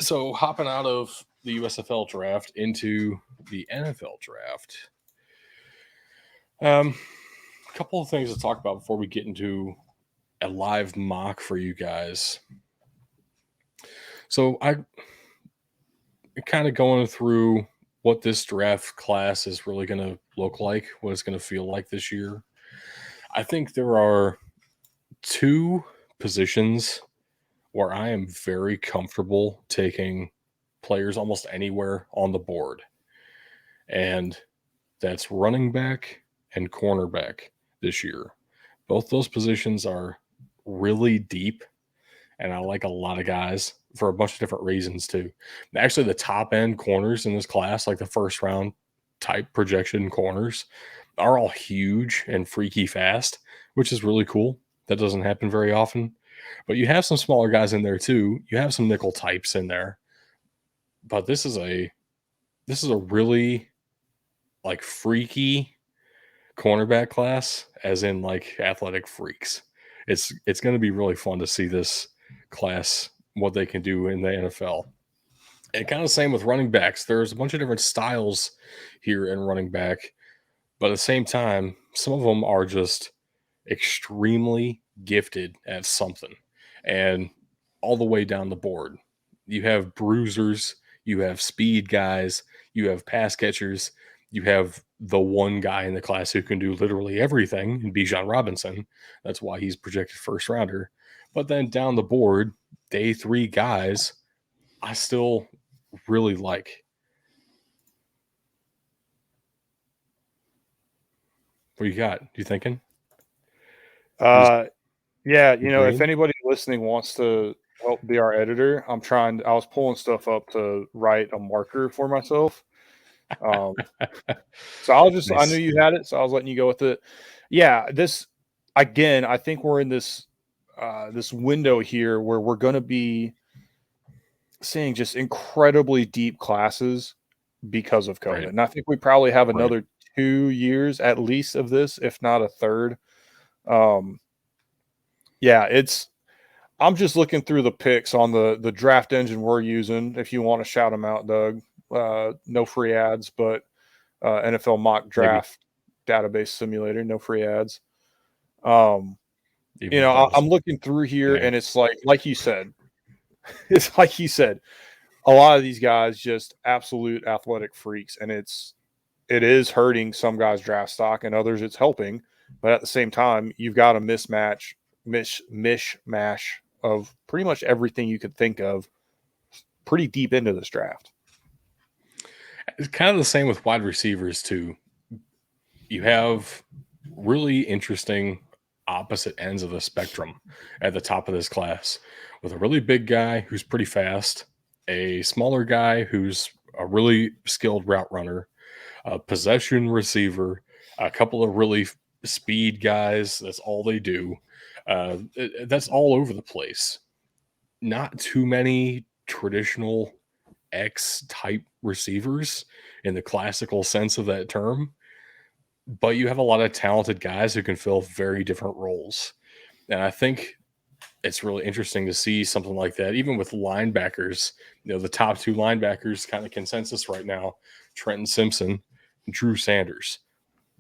So hopping out of the USFL draft into the NFL draft, a couple of things to talk about before we get into a live mock for you guys. So I kind of going through what this draft class is really going to look like, what it's going to feel like this year. I think there are two positions where I am very comfortable taking players almost anywhere on the board. And that's running back and cornerback this year. Both those positions are really deep, and I like a lot of guys for a bunch of different reasons too. Actually, the top end corners in this class, like the first round type projection corners, are all huge and freaky fast, which is really cool. That doesn't happen very often. But you have some smaller guys in there too. You have some nickel types in there. But this is a really like freaky cornerback class, as in like athletic freaks. It's going to be really fun to see this class, what they can do in the NFL. And kind of the same with running backs. There's a bunch of different styles here in running back, but at the same time, some of them are just extremely gifted at something. And all the way down the board, you have bruisers, you have speed guys, you have pass catchers, you have the one guy in the class who can do literally everything in Bijan Robinson. That's why he's projected first rounder. But then down the board, day three guys, I still really like. What you got? You thinking? Yeah, if Green? anybody listening wants to help be our editor, I was pulling stuff up to write a marker for myself. So I knew Nice. you had it, so I was letting you go with it. Yeah, again, I think we're in this window here where we're going to be seeing just incredibly deep classes because of COVID. Right. And I think we probably have Right. another 2 years at least of this, if not a third. Um, yeah, I'm just looking through the picks on the draft engine we're using. If you want to shout them out, Doug, no free ads, but NFL Mock Maybe Draft database simulator, no free ads. Um, even if that was I'm looking through here, me. and it's like you said, it's like you said, a lot of these guys just absolute athletic freaks, and it is hurting some guys' draft stock, and others it's helping. But at the same time, you've got a mishmash of pretty much everything you could think of pretty deep into this draft. It's kind of the same with wide receivers too. You have really interesting opposite ends of the spectrum at the top of this class, with a really big guy who's pretty fast, a smaller guy who's a really skilled route runner, a possession receiver, a couple of really speed guys. That's all they do. That's all over the place. Not too many traditional X type receivers in the classical sense of that term, but you have a lot of talented guys who can fill very different roles. And I think it's really interesting to see something like that, even with linebackers. The top two linebackers, kind of consensus right now: Trenton Simpson, Drew Sanders.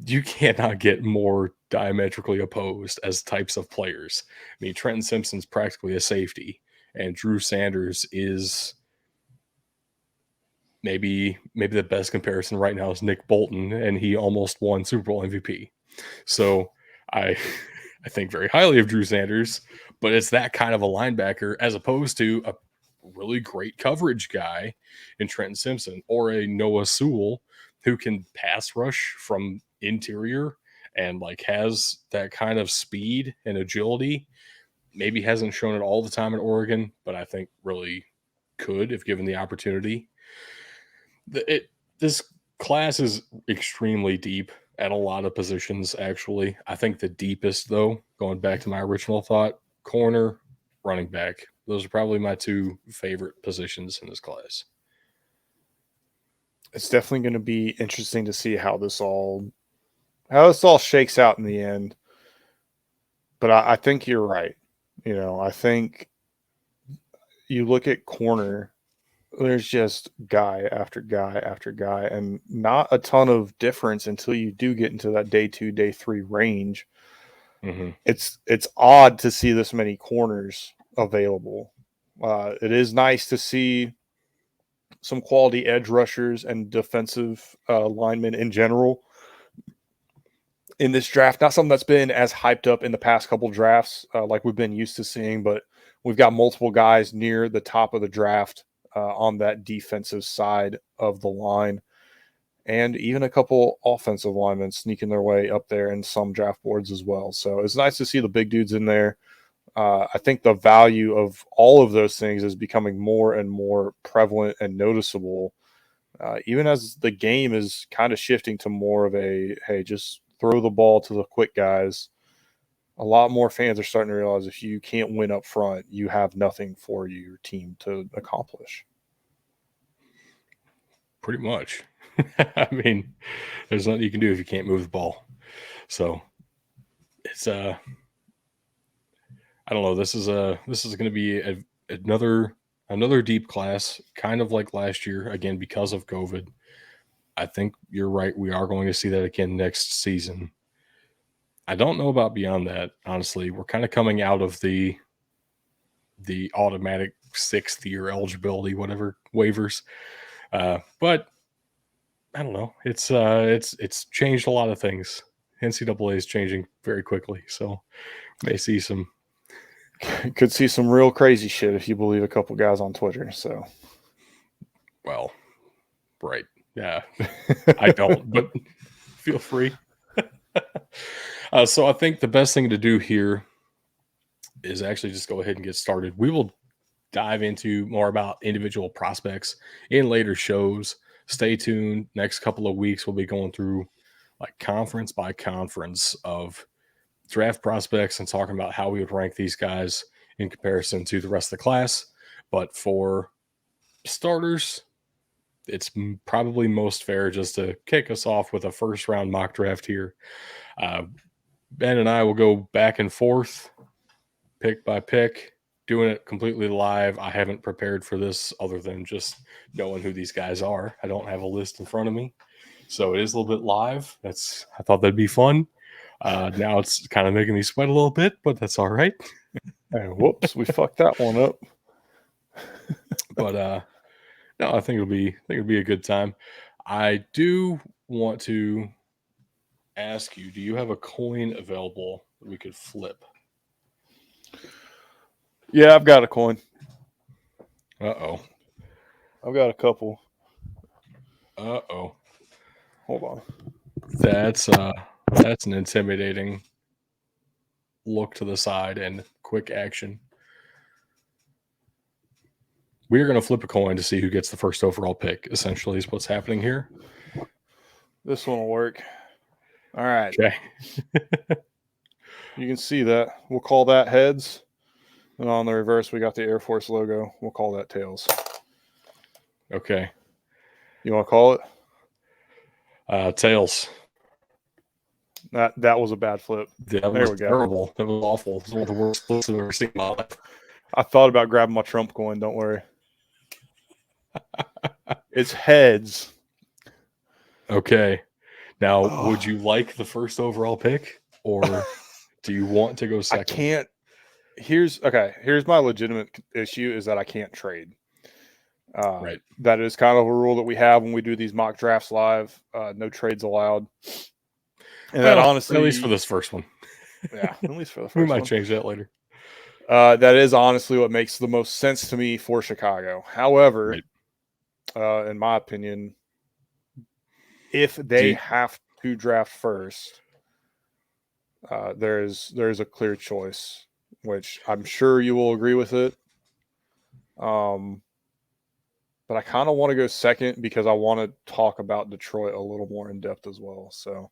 You cannot get more diametrically opposed as types of players. I mean, Trenton Simpson's practically a safety, and Drew Sanders is maybe the best comparison right now is Nick Bolton, and he almost won Super Bowl MVP. So I I think very highly of Drew Sanders, but it's that kind of a linebacker as opposed to a really great coverage guy in Trenton Simpson or a Noah Sewell who can pass rush from interior and like has that kind of speed and agility. Maybe hasn't shown it all the time in Oregon, but I think really could if given the opportunity. This class is extremely deep at a lot of positions. Actually, I think the deepest, though, going back to my original thought, corner, running back. Those are probably my two favorite positions in this class. It's definitely going to be interesting to see how this all shakes out in the end. But I think you're right. I think you look at corner. there's just guy after guy after guy, and not a ton of difference until you do get into that day 2, day 3 range. Mm-hmm. It's odd to see this many corners available. It is nice to see some quality edge rushers and defensive linemen in general in this draft. Not something that's been as hyped up in the past couple drafts like we've been used to seeing, but we've got multiple guys near the top of the draft on that defensive side of the line, and even a couple offensive linemen sneaking their way up there in some draft boards as well. So it's nice to see the big dudes in there. I think the value of all of those things is becoming more and more prevalent and noticeable, even as the game is kind of shifting to more of a, hey, just throw the ball to the quick guys. A lot more fans are starting to realize if you can't win up front, you have nothing for your team to accomplish. Pretty much. I mean, there's nothing you can do if you can't move the ball. So it's I don't know. This is going to be another deep class, kind of like last year. Again, because of COVID, I think you're right. We are going to see that again next season. I don't know about beyond that. Honestly, we're kind of coming out of the automatic 6th year eligibility, whatever waivers. But I don't know. It's changed a lot of things. NCAA is changing very quickly, so may see some. Could see some real crazy shit if you believe a couple guys on Twitter. So, Well, right, yeah, I don't, but feel free. So I think the best thing to do here is actually just go ahead and get started. We will dive into more about individual prospects in later shows. Stay tuned. Next couple of weeks, we'll be going through like conference by conference of draft prospects and talking about how we would rank these guys in comparison to the rest of the class. But for starters, it's probably most fair just to kick us off with a first round mock draft here. Ben and I will go back and forth, pick by pick, doing it completely live. I haven't prepared for this other than just knowing who these guys are. I don't have a list in front of me, so it is a little bit live. I thought that'd be fun. Now it's kind of making me sweat a little bit, but that's all right. hey, whoops, we fucked that one up. But no, I think it'll be a good time. I do want to ask you: do you have a coin available that we could flip? Yeah, I've got a coin. Uh-oh. I've got a couple. Uh-oh. Hold on. That's an intimidating look to the side and quick action. We are going to flip a coin to see who gets the first overall pick, essentially, is what's happening here. This one will work. All right. Okay. You can see that. We'll call that heads. And on the reverse, we got the Air Force logo. We'll call that tails. Okay. You want to call it? Tails. That was a bad flip. That There was we go. terrible. That was awful. It's one of the worst flips I've ever seen in my life. I thought about grabbing my Trump coin. Don't worry. It's heads. Okay. Now, would you like the first overall pick, or do you want to go second? I can't. Here's my legitimate issue is that I can't trade. Right. That is kind of a rule that we have when we do these mock drafts live. No trades allowed. And that honestly, at least for this first one. Yeah, at least for the first we one. might change that later. That is honestly what makes the most sense to me for Chicago. However, right. In my opinion, if they have to draft first, there's a clear choice, which I'm sure you will agree with it. But I kind of want to go second because I want to talk about Detroit a little more in depth as well. So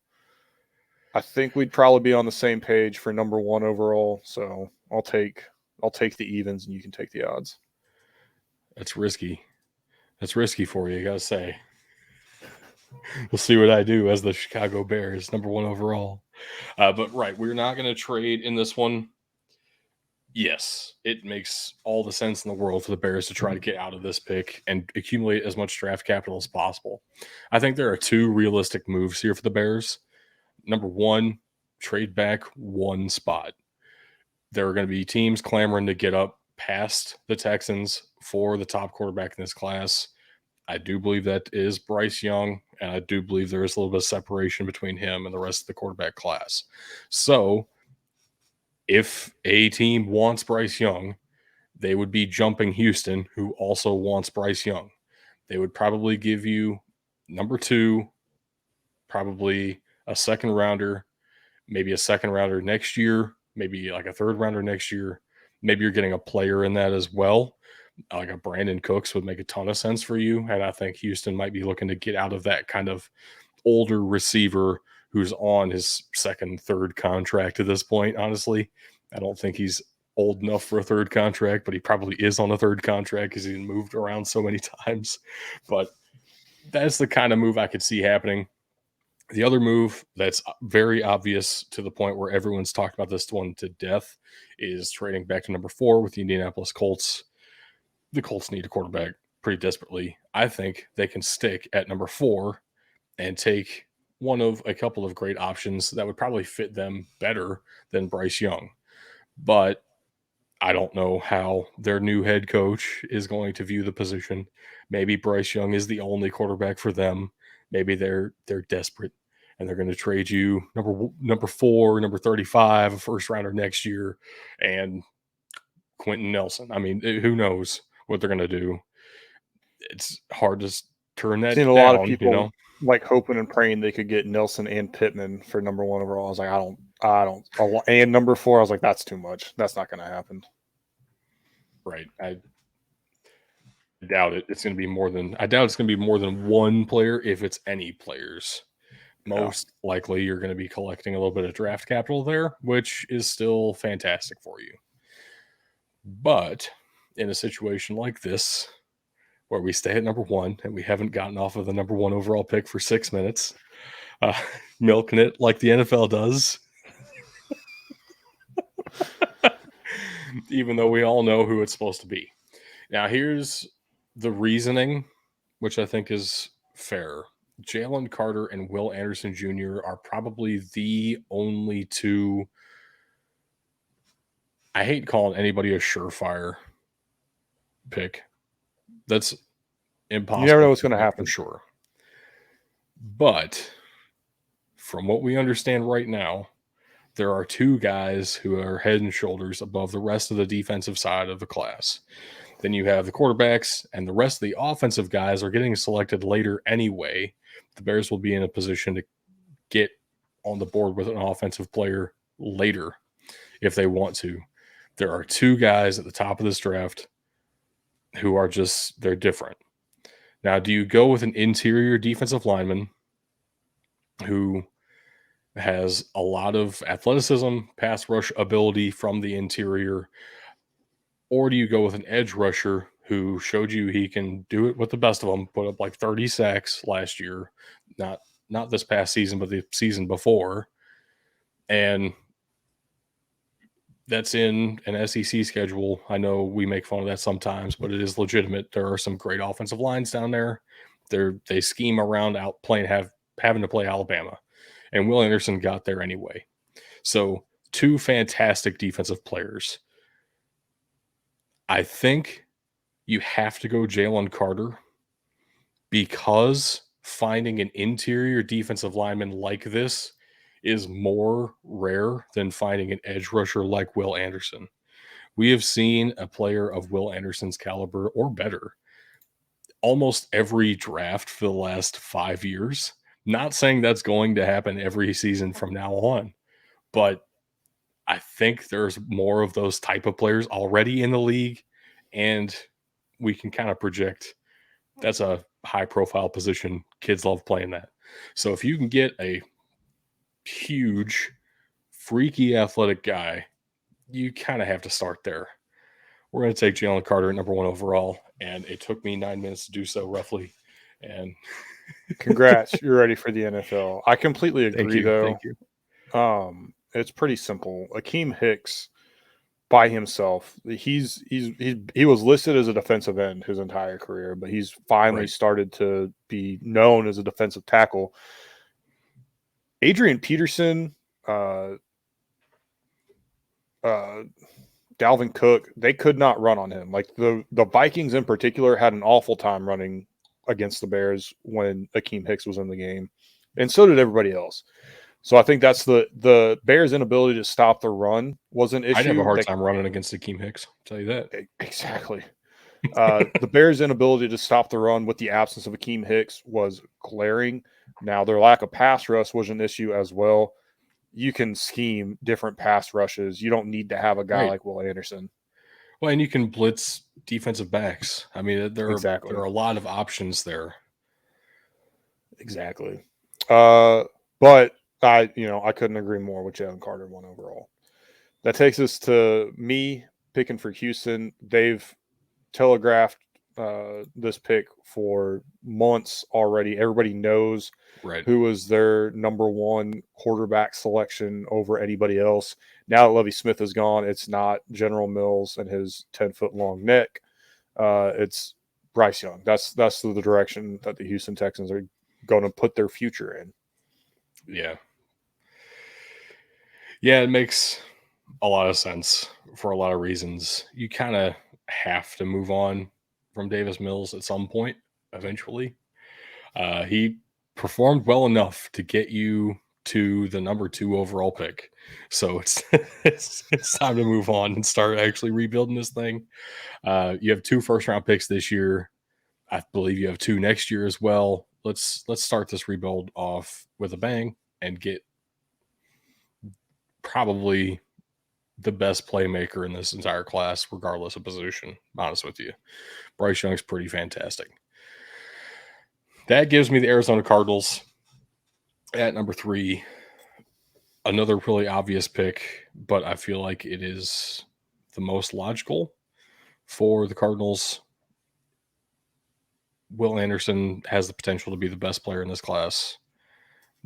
I think we'd probably be on the same page for number 1 overall. So I'll take the evens and you can take the odds. That's risky. That's risky for you, I gotta say. We'll see what I do as the Chicago Bears, number 1 overall. But right, we're not going to trade in this one. Yes, it makes all the sense in the world for the Bears to try to get out of this pick and accumulate as much draft capital as possible. I think there are two realistic moves here for the Bears. Number one, trade back one spot. There are going to be teams clamoring to get up past the Texans for the top quarterback in this class. I do believe that is Bryce Young, and I do believe there is a little bit of separation between him and the rest of the quarterback class. So if a team wants Bryce Young, they would be jumping Houston, who also wants Bryce Young. They would probably give you number two, probably a second rounder, maybe a second rounder next year, maybe like a third rounder next year. Maybe you're getting a player in that as well. Like a Brandon Cooks would make a ton of sense for you. And I think Houston might be looking to get out of that kind of older receiver who's on his second, third contract at this point. Honestly, I don't think he's old enough for a third contract, but he probably is on a third contract because he's moved around so many times. But that's the kind of move I could see happening. The other move that's very obvious to the point where everyone's talked about this one to death is trading back to number 4 with the Indianapolis Colts. The Colts need a quarterback pretty desperately. I think they can stick at number 4 and take one of a couple of great options that would probably fit them better than Bryce Young. But I don't know how their new head coach is going to view the position. Maybe Bryce Young is the only quarterback for them. Maybe they're desperate and they're going to trade you number 4, number 35, a first rounder next year, and Quentin Nelson. I mean, who knows what they're going to do? It's hard to turn that Seen a down, lot of people like hoping and praying they could get Nelson and Pittman for number 1 overall. I was like, I don't, and number 4. I was like, that's too much. That's not going to happen. Right. I doubt it. It's going to be more than. I doubt it's going to be more than one player if it's any players. Most likely, you're going to be collecting a little bit of draft capital there, which is still fantastic for you. But in a situation like this, where we stay at number 1 and we haven't gotten off of the number 1 overall pick for 6 minutes, milking it like the NFL does, even though we all know who it's supposed to be. Now, here's the reasoning, which I think is fair. Jalen Carter and Will Anderson Jr. are probably the only two. I hate calling anybody a surefire pick. That's impossible. You never know what's going to happen. For sure. But from what we understand right now, there are two guys who are head and shoulders above the rest of the defensive side of the class. Then you have the quarterbacks, and the rest of the offensive guys are getting selected later anyway. The Bears will be in a position to get on the board with an offensive player later if they want to. There are two guys at the top of this draft who are just, they're different. Now, do you go with an interior defensive lineman who has a lot of athleticism, pass rush ability from the interior, or do you go with an edge rusher who showed you he can do it with the best of them, put up like 30 sacks last year, not this past season, but the season before, and that's in an SEC schedule. I know we make fun of that sometimes, but it is legitimate. There are some great offensive lines down there. They scheme around having to play Alabama, and Will Anderson got there anyway. So two fantastic defensive players. I think you have to go Jalen Carter because finding an interior defensive lineman like this is more rare than finding an edge rusher like Will Anderson. We have seen a player of Will Anderson's caliber or better almost every draft for the last 5 years. Not saying that's going to happen every season from now on, but I think there's more of those type of players already in the league, and we can kind of project that's a high-profile position. Kids love playing that. So if you can get a huge, freaky athletic guy, you kind of have to start there. We're going to take Jalen Carter at number 1 overall, and it took me 9 minutes to do so, roughly. And congrats, you're ready for the NFL. I completely agree, though. Thank you. It's pretty simple. Akeem Hicks by himself. He was listed as a defensive end his entire career, but he's finally Right. started to be known as a defensive tackle. Adrian Peterson, uh, uh, Dalvin Cook, they could not run on him. Like the Vikings in particular had an awful time running against the Bears when Akeem Hicks was in the game, and so did everybody else. So I think that's the Bears' inability to stop the run was an I'd have a issue. hard time running against Akeem Hicks. I'll tell you that. Exactly. The Bears' inability to stop the run with the absence of Akeem Hicks was glaring. Now, their lack of pass rush was an issue as well. You can scheme different pass rushes. You don't need to have a guy Right. like Will Anderson. Well, and you can blitz defensive backs. I mean, there Exactly. are a lot of options there. Exactly. But I couldn't agree more with Jalen Carter 1 overall. That takes us to me picking for Houston. They've telegraphed this pick for months already. Everybody knows Right. who was their number one quarterback selection over anybody else. Now that Lovie Smith is gone, it's not General Mills and his 10-foot long neck. It's Bryce Young. That's the direction that the Houston Texans are going to put their future in. Yeah. Yeah, it makes a lot of sense for a lot of reasons. You kind of have to move on from Davis Mills at some point eventually. He performed well enough to get you to the number 2 overall pick. So it's it's time to move on and start actually rebuilding this thing. You have 2 first round picks this year. I believe you have 2 next year as well. Let's start this rebuild off with a bang and get probably the best playmaker in this entire class, regardless of position. Honest with you, Bryce Young's pretty fantastic. That gives me the Arizona Cardinals at number 3. Another really obvious pick, but I feel like it is the most logical for the Cardinals. Will Anderson has the potential to be the best player in this class.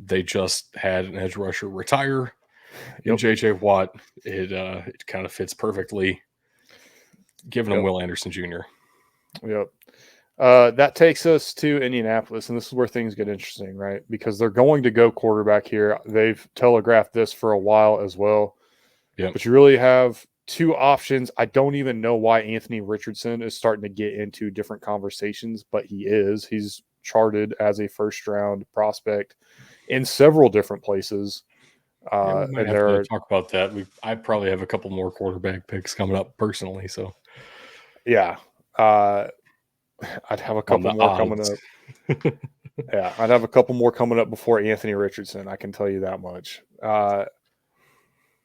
They just had an edge rusher retire in JJ Watt. It kind of fits perfectly, giving him Will Anderson Jr. Yep. That takes us to Indianapolis, and this is where things get interesting, right? Because they're going to go quarterback here. They've telegraphed this for a while as well. Yep. But you really have 2 options. I don't even know why Anthony Richardson is starting to get into different conversations, but he is. He's charted as a first-round prospect in several different places. Yeah, we might And have there to are, talk about that. I probably have a couple more quarterback picks coming up personally. So yeah, I'd have a on couple the more coming odds. up. Yeah, I'd have a couple more coming up before Anthony Richardson. I can tell you that much.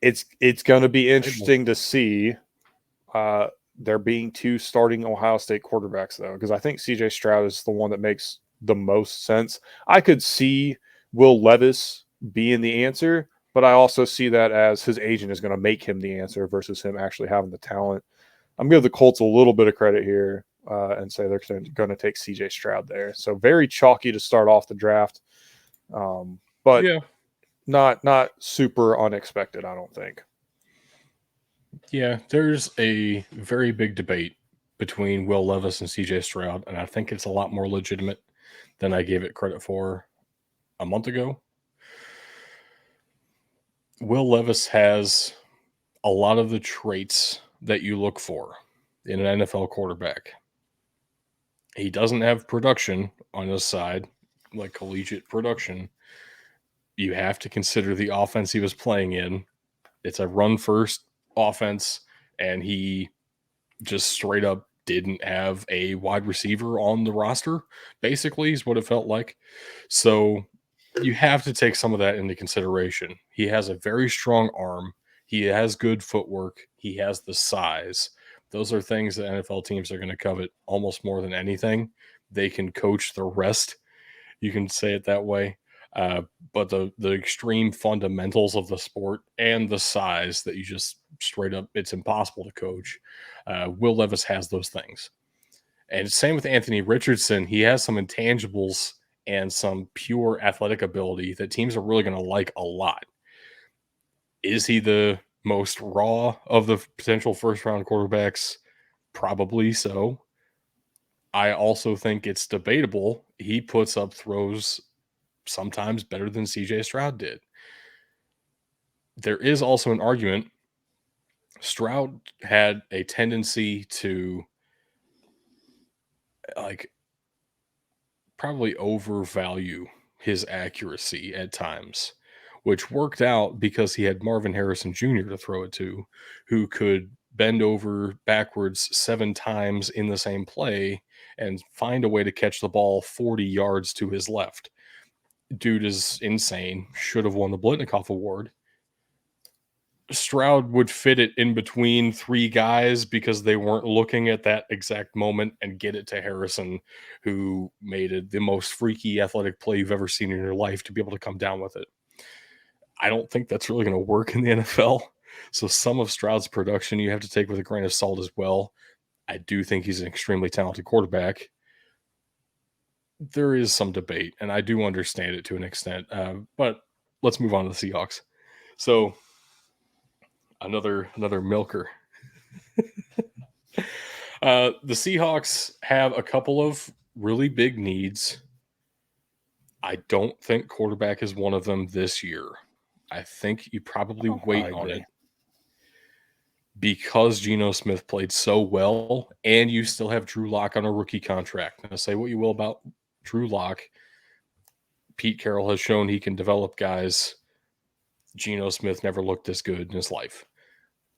It's going to be interesting to see there being 2 starting Ohio State quarterbacks, though, because I think CJ Stroud is the one that makes the most sense. I could see Will Levis being the answer, but I also see that as his agent is going to make him the answer versus him actually having the talent. I'm going to give the Colts a little bit of credit here and say they're going to take CJ Stroud there. So very chalky to start off the draft, but Yeah. not super unexpected, I don't think. Yeah, there's a very big debate between Will Levis and CJ Stroud, and I think it's a lot more legitimate than I gave it credit for a month ago. Will Levis has a lot of the traits that you look for in an NFL quarterback. He doesn't have production on his side, like collegiate production. You have to consider the offense he was playing in. It's a run first offense, and he just straight up didn't have a wide receiver on the roster, basically, is what it felt like. So you have to take some of that into consideration. He has a very strong arm. He has good footwork. He has the size. Those are things that NFL teams are going to covet almost more than anything. They can coach the rest. You can say it that way. But the extreme fundamentals of the sport and the size that you just straight up, it's impossible to coach. Will Levis has those things. And same with Anthony Richardson. He has some intangibles and some pure athletic ability that teams are really going to like a lot. Is he the most raw of the potential first-round quarterbacks? Probably so. I also think it's debatable. He puts up throws sometimes better than CJ Stroud did. There is also an argument. Stroud had a tendency to like probably overvalue his accuracy at times, which worked out because he had Marvin Harrison Jr. to throw it to, who could bend over backwards 7 times in the same play and find a way to catch the ball 40 yards to his left. Dude is insane. Should have won the Blitnikoff Award. Stroud would fit it in between 3 guys because they weren't looking at that exact moment and get it to Harrison, who made it the most freaky athletic play you've ever seen in your life to be able to come down with it. I don't think that's really going to work in the NFL. So some of Stroud's production you have to take with a grain of salt as well. I do think he's an extremely talented quarterback. There is some debate, and I do understand it to an extent. But let's move on to the Seahawks. So another milker. The Seahawks have a couple of really big needs. I don't think quarterback is one of them this year. I think you probably wait on it because Geno Smith played so well, and you still have Drew Lock on a rookie contract. Now, say what you will about Drew Lock. Pete Carroll has shown he can develop guys. Geno Smith never looked this good in his life.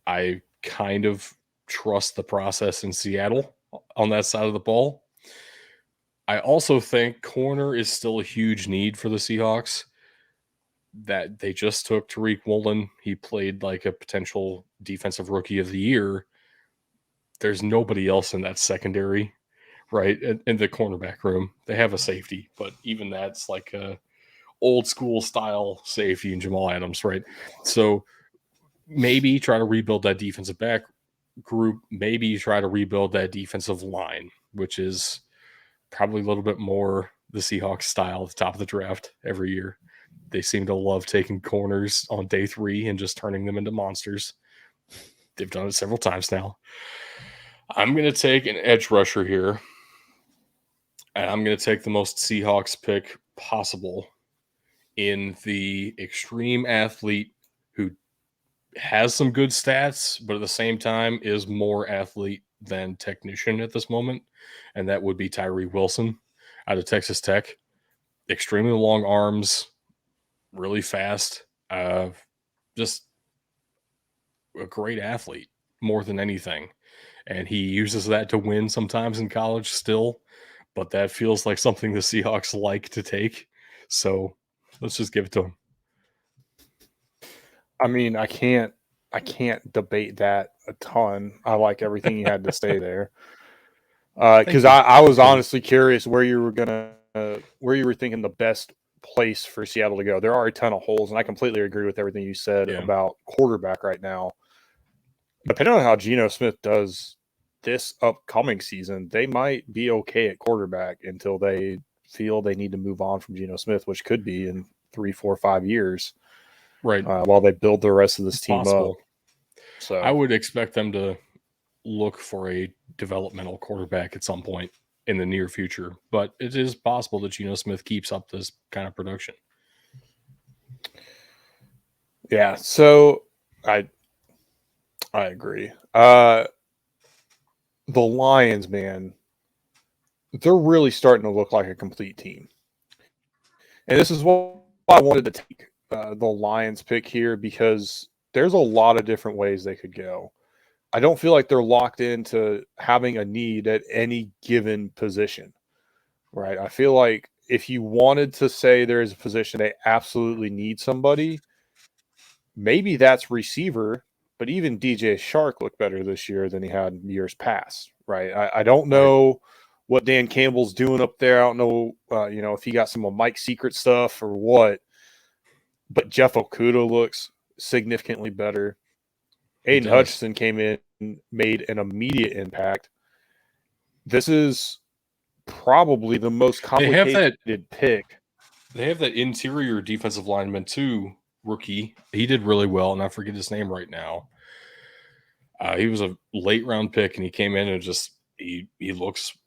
I kind of trust the process in Seattle on that side of the ball. I also think corner is still a huge need for the Seahawks. That they just took Tariq Woolen. He played like a potential defensive rookie of the year. There's nobody else in that secondary, right? In the cornerback room. They have a safety, but even that's like a old school style safety in Jamal Adams, right? So maybe try to rebuild that defensive back group. Maybe try to rebuild that defensive line, which is probably a little bit more the Seahawks style at the top of the draft every year. They seem to love taking corners on day 3 and just turning them into monsters. They've done it several times now. I'm going to take an edge rusher here, and I'm going to take the most Seahawks pick possible in the extreme athlete who has some good stats, but at the same time is more athlete than technician at this moment, and that would be Tyree Wilson out of Texas Tech. Extremely long arms, really fast, just a great athlete more than anything. And he uses that to win sometimes in college still, but that feels like something the Seahawks like to take. So let's just give it to him. I mean, I can't debate that a ton. I like everything you had to say there. Because I was honestly curious where you were thinking the best place for Seattle to go. There are a ton of holes, and I completely agree with everything you said about quarterback right now. Depending on how Geno Smith does this upcoming season, they might be okay at quarterback until they feel they need to move on from Geno Smith, which could be in 3, 4, 5 years. Right. While they build the rest of this team up. So I would expect them to look for a developmental quarterback at some point in the near future, but it is possible that Geno Smith keeps up this kind of production. Yeah, so I agree. The Lions, man, they're really starting to look like a complete team. And this is why I wanted to take the Lions pick here, because there's a lot of different ways they could go. I don't feel like they're locked into having a need at any given position, right? I feel like if you wanted to say there is a position they absolutely need somebody, maybe that's receiver, but even DJ Shark looked better this year than he had in years past, right? I don't know what Dan Campbell's doing up there. I don't know, if he got some of Mike's secret stuff or what, but Jeff Okudah looks significantly better. Aiden Hutchinson came in and made an immediate impact. This is probably the most complicated pick. They have that interior defensive lineman too, rookie. He did really well, and I forget his name right now. He was a late round pick, and he came in and just he looks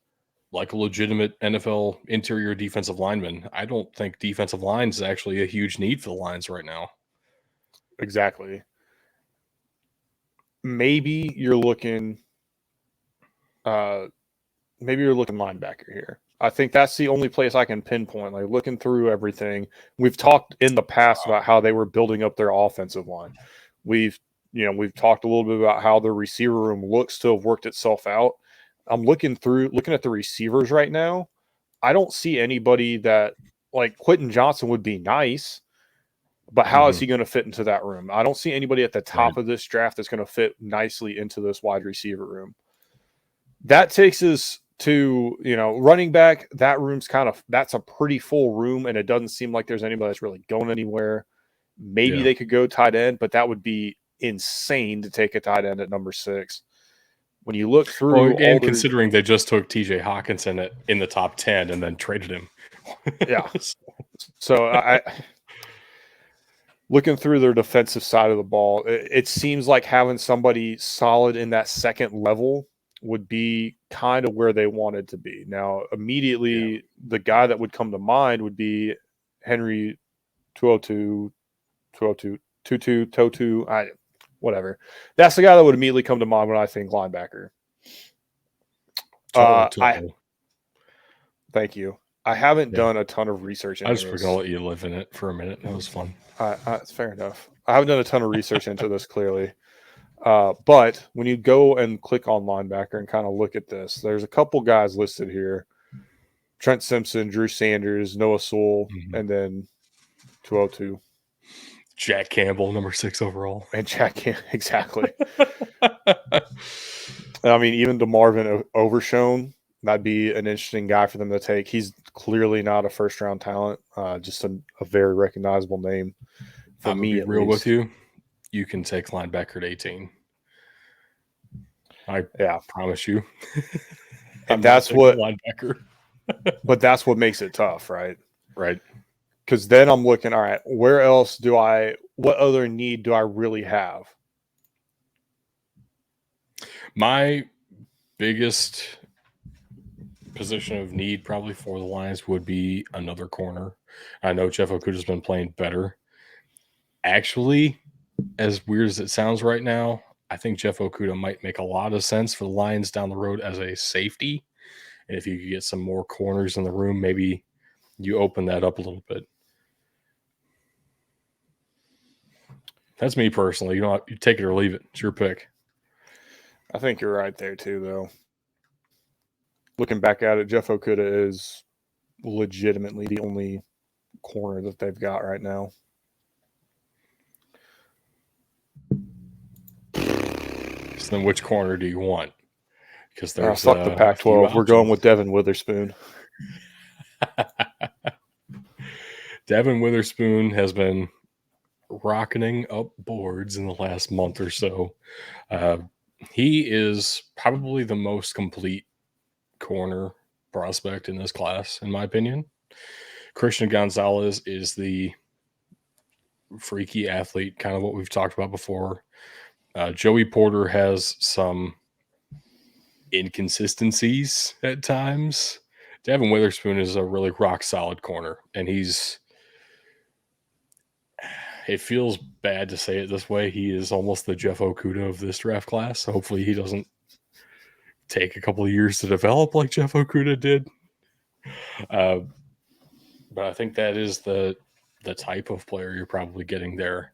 like a legitimate NFL interior defensive lineman. I don't think defensive line is actually a huge need for the Lions right now. Exactly. Maybe you're looking linebacker here. I think that's the only place I can pinpoint. Like looking through everything, we've talked in the past about how they were building up their offensive line. We've talked a little bit about how the receiver room looks to have worked itself out. I'm looking at the receivers right now. I don't see anybody that, like, Quentin Johnson would be nice, but how is he going to fit into that room? I don't see anybody at the top of this draft that's going to fit nicely into this wide receiver room. That takes us to, running back. That room's that's a pretty full room, and it doesn't seem like there's anybody that's really going anywhere. Maybe they could go tight end, but that would be insane to take a tight end at number 6. When you look through, considering they just took TJ Hawkinson in the top 10 and then traded him. Yeah. So I looking through their defensive side of the ball, it seems like having somebody solid in that second level would be kind of where they wanted to be. Now, immediately, the guy that would come to mind would be Henry 202, Totu, whatever. That's the guy that would immediately come to mind when I think linebacker. Thank you. I haven't done a ton of research into this. I just was going to let you live in it for a minute. That was fun. It's fair enough. I haven't done a ton of research into this, clearly. But when you go and click on linebacker and kind of look at this, there's a couple guys listed here. Trent Simpson, Drew Sanders, Noah Sewell, and then 202. Jack Campbell, number 6 overall. And Jack Campbell, exactly. I mean, even DeMarvin Overshone, that'd be an interesting guy for them to take. He's clearly not a first-round talent, just a very recognizable name for me. Be real with you, you can take linebacker at 18. I promise you. And that's what linebacker. But that's what makes it tough, right? Right. Because then I'm looking, all right, what other need do I really have? My biggest position of need probably for the Lions would be another corner. I know Jeff Okudah's been playing better. Actually, as weird as it sounds right now, I think Jeff Okudah might make a lot of sense for the Lions down the road as a safety. And if you could get some more corners in the room, maybe you open that up a little bit. That's me personally. You take it or leave it. It's your pick. I think you're right there too, though. Looking back at it, Jeff Okudah is legitimately the only corner that they've got right now. So then which corner do you want? Because there's fuck the Pac-12. We're going with Devin Witherspoon. Devin Witherspoon has been rocketing up boards in the last month or so. He is probably the most complete corner prospect in this class, in my opinion. Christian Gonzalez is the freaky athlete, kind of what we've talked about before. Joey Porter has some inconsistencies at times. Devin Witherspoon is a really rock solid corner, and it feels bad to say it this way. He is almost the Jeff Okudah of this draft class. Hopefully he doesn't take a couple of years to develop like Jeff Okudah did. But I think that is the type of player you're probably getting there.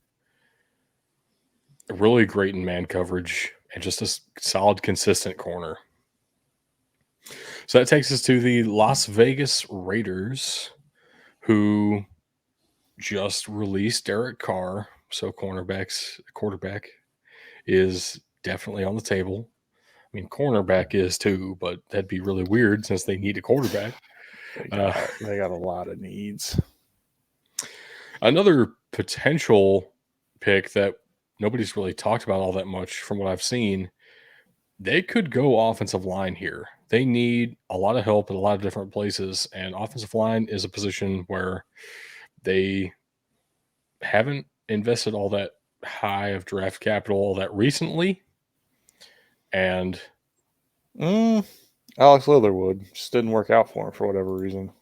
Really great in man coverage and just a solid, consistent corner. So that takes us to the Las Vegas Raiders, who just released Derek Carr. So quarterback is definitely on the table. I mean, cornerback is too, but that'd be really weird since they need a quarterback. They got a lot of needs. Another potential pick that nobody's really talked about all that much from what I've seen, they could go offensive line here. They need a lot of help in a lot of different places, and offensive line is a position where they haven't invested all that high of draft capital all that recently. And Alex Leatherwood just didn't work out for him for whatever reason.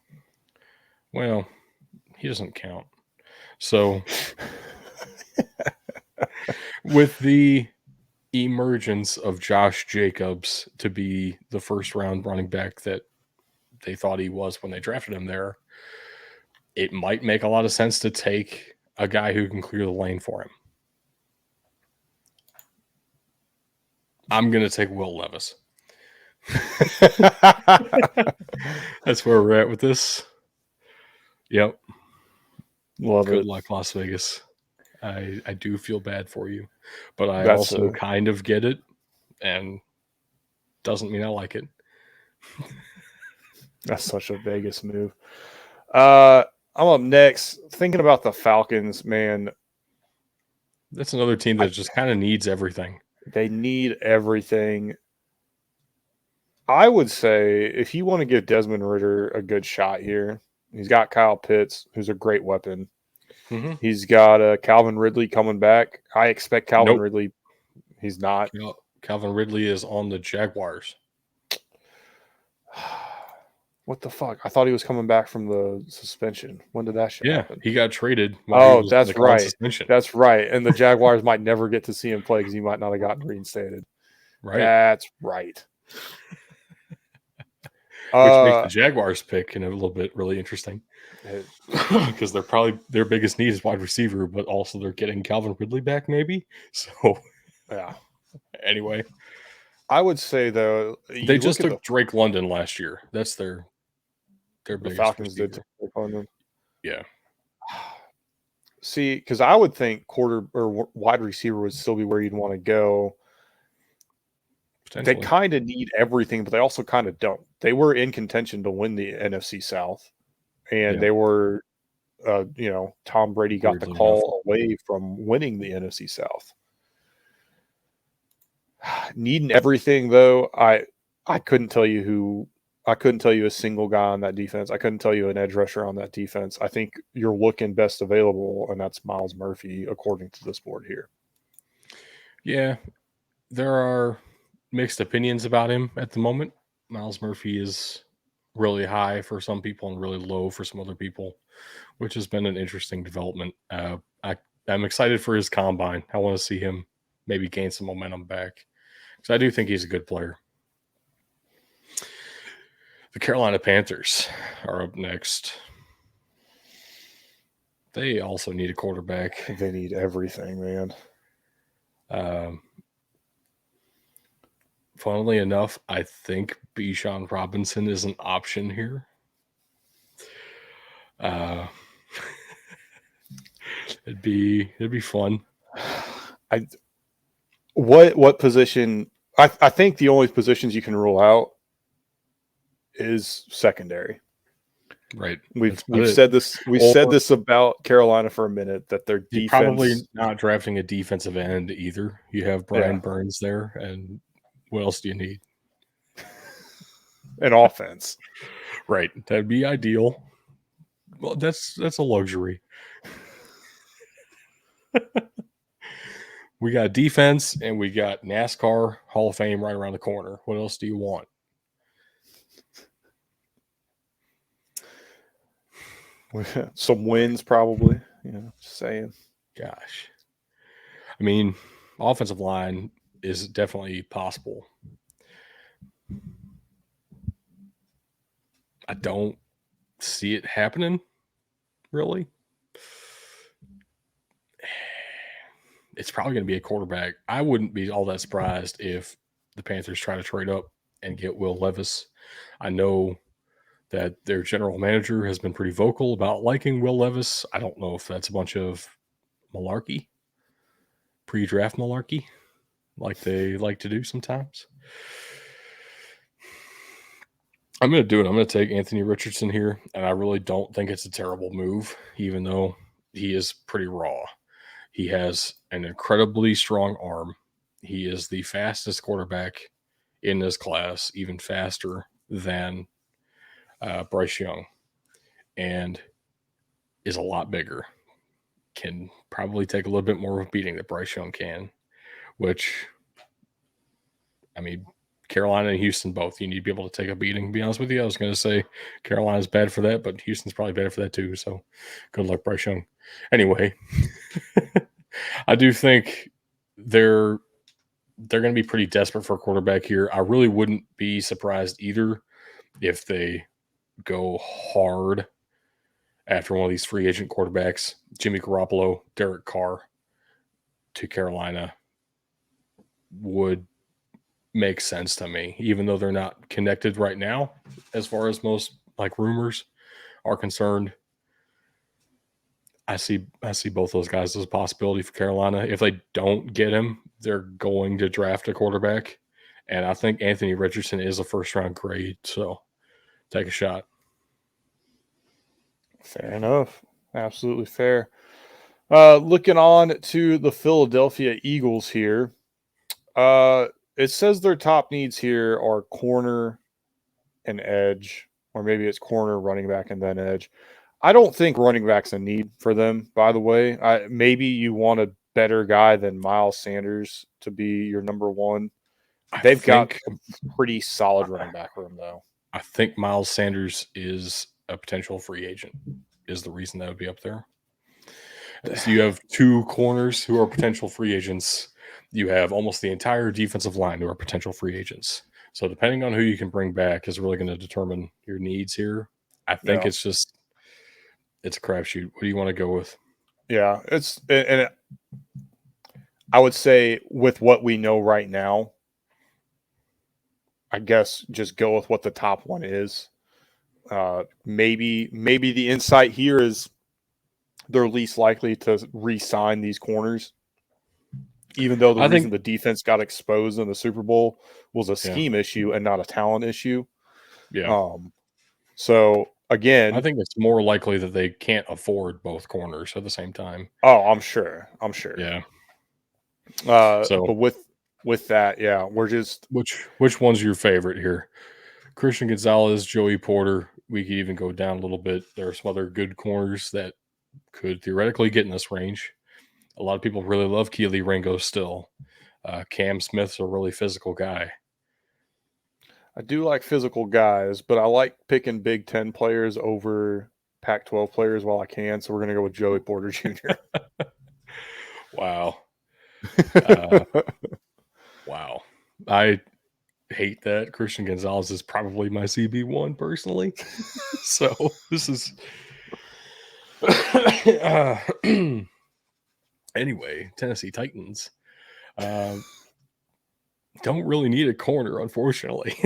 well, he doesn't count. So with the emergence of Josh Jacobs to be the first round running back that they thought he was when they drafted him there, it might make a lot of sense to take a guy who can clear the lane for him. I'm going to take Will Levis. That's where we're at with this. Yep. Love Good it. luck, Las Vegas. I do feel bad for you, but I That's also kind of get it, and doesn't mean I like it. That's such a Vegas move. I'm up next. Thinking about the Falcons, man. That's another team that just kind of needs everything. They need everything. I would say if you want to give Desmond Ridder a good shot here, he's got Kyle Pitts, who's a great weapon. Mm-hmm. He's got Calvin Ridley coming back. I expect Calvin Ridley. He's not. Calvin Ridley is on the Jaguars. What the fuck? I thought he was coming back from the suspension. When did that shit happen? He got traded. That's right. Suspension. That's right. And the Jaguars might never get to see him play because he might not have gotten reinstated. Right. That's right. Which makes the Jaguars pick in a little bit really interesting. Because they're probably their biggest need is wide receiver, but also they're getting Calvin Ridley back, maybe. So, yeah. Anyway, I would say though they just took Drake London last year. That's their biggest. Falcons receiver. did take London. Yeah. See, because I would think quarter or wide receiver would still be where you'd want to go. They kind of need everything, but they also kind of don't. They were in contention to win the NFC South, and they were, Tom Brady got the call away from winning the NFC South. Needing everything, though, I couldn't tell you a single guy on that defense. I couldn't tell you an edge rusher on that defense. I think you're looking best available, and that's Myles Murphy, according to this board here. Yeah, there are mixed opinions about him at the moment. Myles Murphy is really high for some people and really low for some other people, which has been an interesting development. I'm excited for his combine. I want to see him maybe gain some momentum back because I do think he's a good player. The Carolina Panthers are up next. They also need a quarterback. They need everything, man. Funnily enough, I think Bijan Robinson is an option here. It'd be fun. What position? I think the only positions you can rule out is secondary. Right. We've said this. We've said this about Carolina for a minute that their defense. Probably not drafting a defensive end either. You have Brian Burns there, and what else do you need? An offense. Right. That'd be ideal. Well, that's a luxury. We got defense and we got NASCAR Hall of Fame right around the corner. What else do you want? Some wins, probably. Just saying. Gosh. I mean, offensive line is definitely possible. I don't see it happening, really. It's probably going to be a quarterback. I wouldn't be all that surprised if the Panthers try to trade up and get Will Levis. I know that their general manager has been pretty vocal about liking Will Levis. I don't know if that's a bunch of malarkey, pre-draft malarkey, like they like to do sometimes. I'm going to do it. I'm going to take Anthony Richardson here, and I really don't think it's a terrible move, even though he is pretty raw. He has an incredibly strong arm. He is the fastest quarterback in this class, even faster than Bryce Young, and is a lot bigger. can probably take a little bit more of a beating that Bryce Young can, which, I mean, Carolina and Houston both, you need to be able to take a beating. To be honest with you, I was going to say Carolina's bad for that, but Houston's probably better for that too. So good luck, Bryce Young. Anyway, I do think they're going to be pretty desperate for a quarterback here. I really wouldn't be surprised either if they go hard after one of these free agent quarterbacks, Jimmy Garoppolo, Derek Carr to Carolina would make sense to me, even though they're not connected right now, as far as most like rumors are concerned. I see both those guys as a possibility for Carolina. If they don't get him, they're going to draft a quarterback. And I think Anthony Richardson is a first-round grade, so take a shot. Fair enough. Absolutely fair. Looking on to the Philadelphia Eagles here. It says their top needs here are corner and edge, or maybe it's corner, running back, and then edge. I don't think running back's a need for them, by the way. Maybe you want a better guy than Miles Sanders to be your number one. They've got a pretty solid running back room, though. I think Miles Sanders is a potential free agent, is the reason that would be up there. So you have two corners who are potential free agents. You have almost the entire defensive line who are potential free agents. So depending on who you can bring back is really going to determine your needs here. I think it's a crapshoot. What do you want to go with? Yeah, I would say with what we know right now, I guess just go with what the top one is. Maybe the insight here is they're least likely to re-sign these corners, even though the reason the defense got exposed in the Super Bowl was a scheme issue and not a talent issue. Yeah. So again, I think it's more likely that they can't afford both corners at the same time. Oh, I'm sure. Yeah. But with that, yeah, we're just which one's your favorite here? Christian Gonzalez, Joey Porter. We could even go down a little bit. There are some other good corners that could theoretically get in this range. A lot of people really love Keely Ringo still. Cam Smith's a really physical guy. I do like physical guys, but I like picking Big Ten players over Pac-12 players while I can. So we're going to go with Joey Porter Jr. Wow. Wow. I hate that. Christian Gonzalez is probably my CB1 personally. So this is anyway, Tennessee Titans don't really need a corner, unfortunately.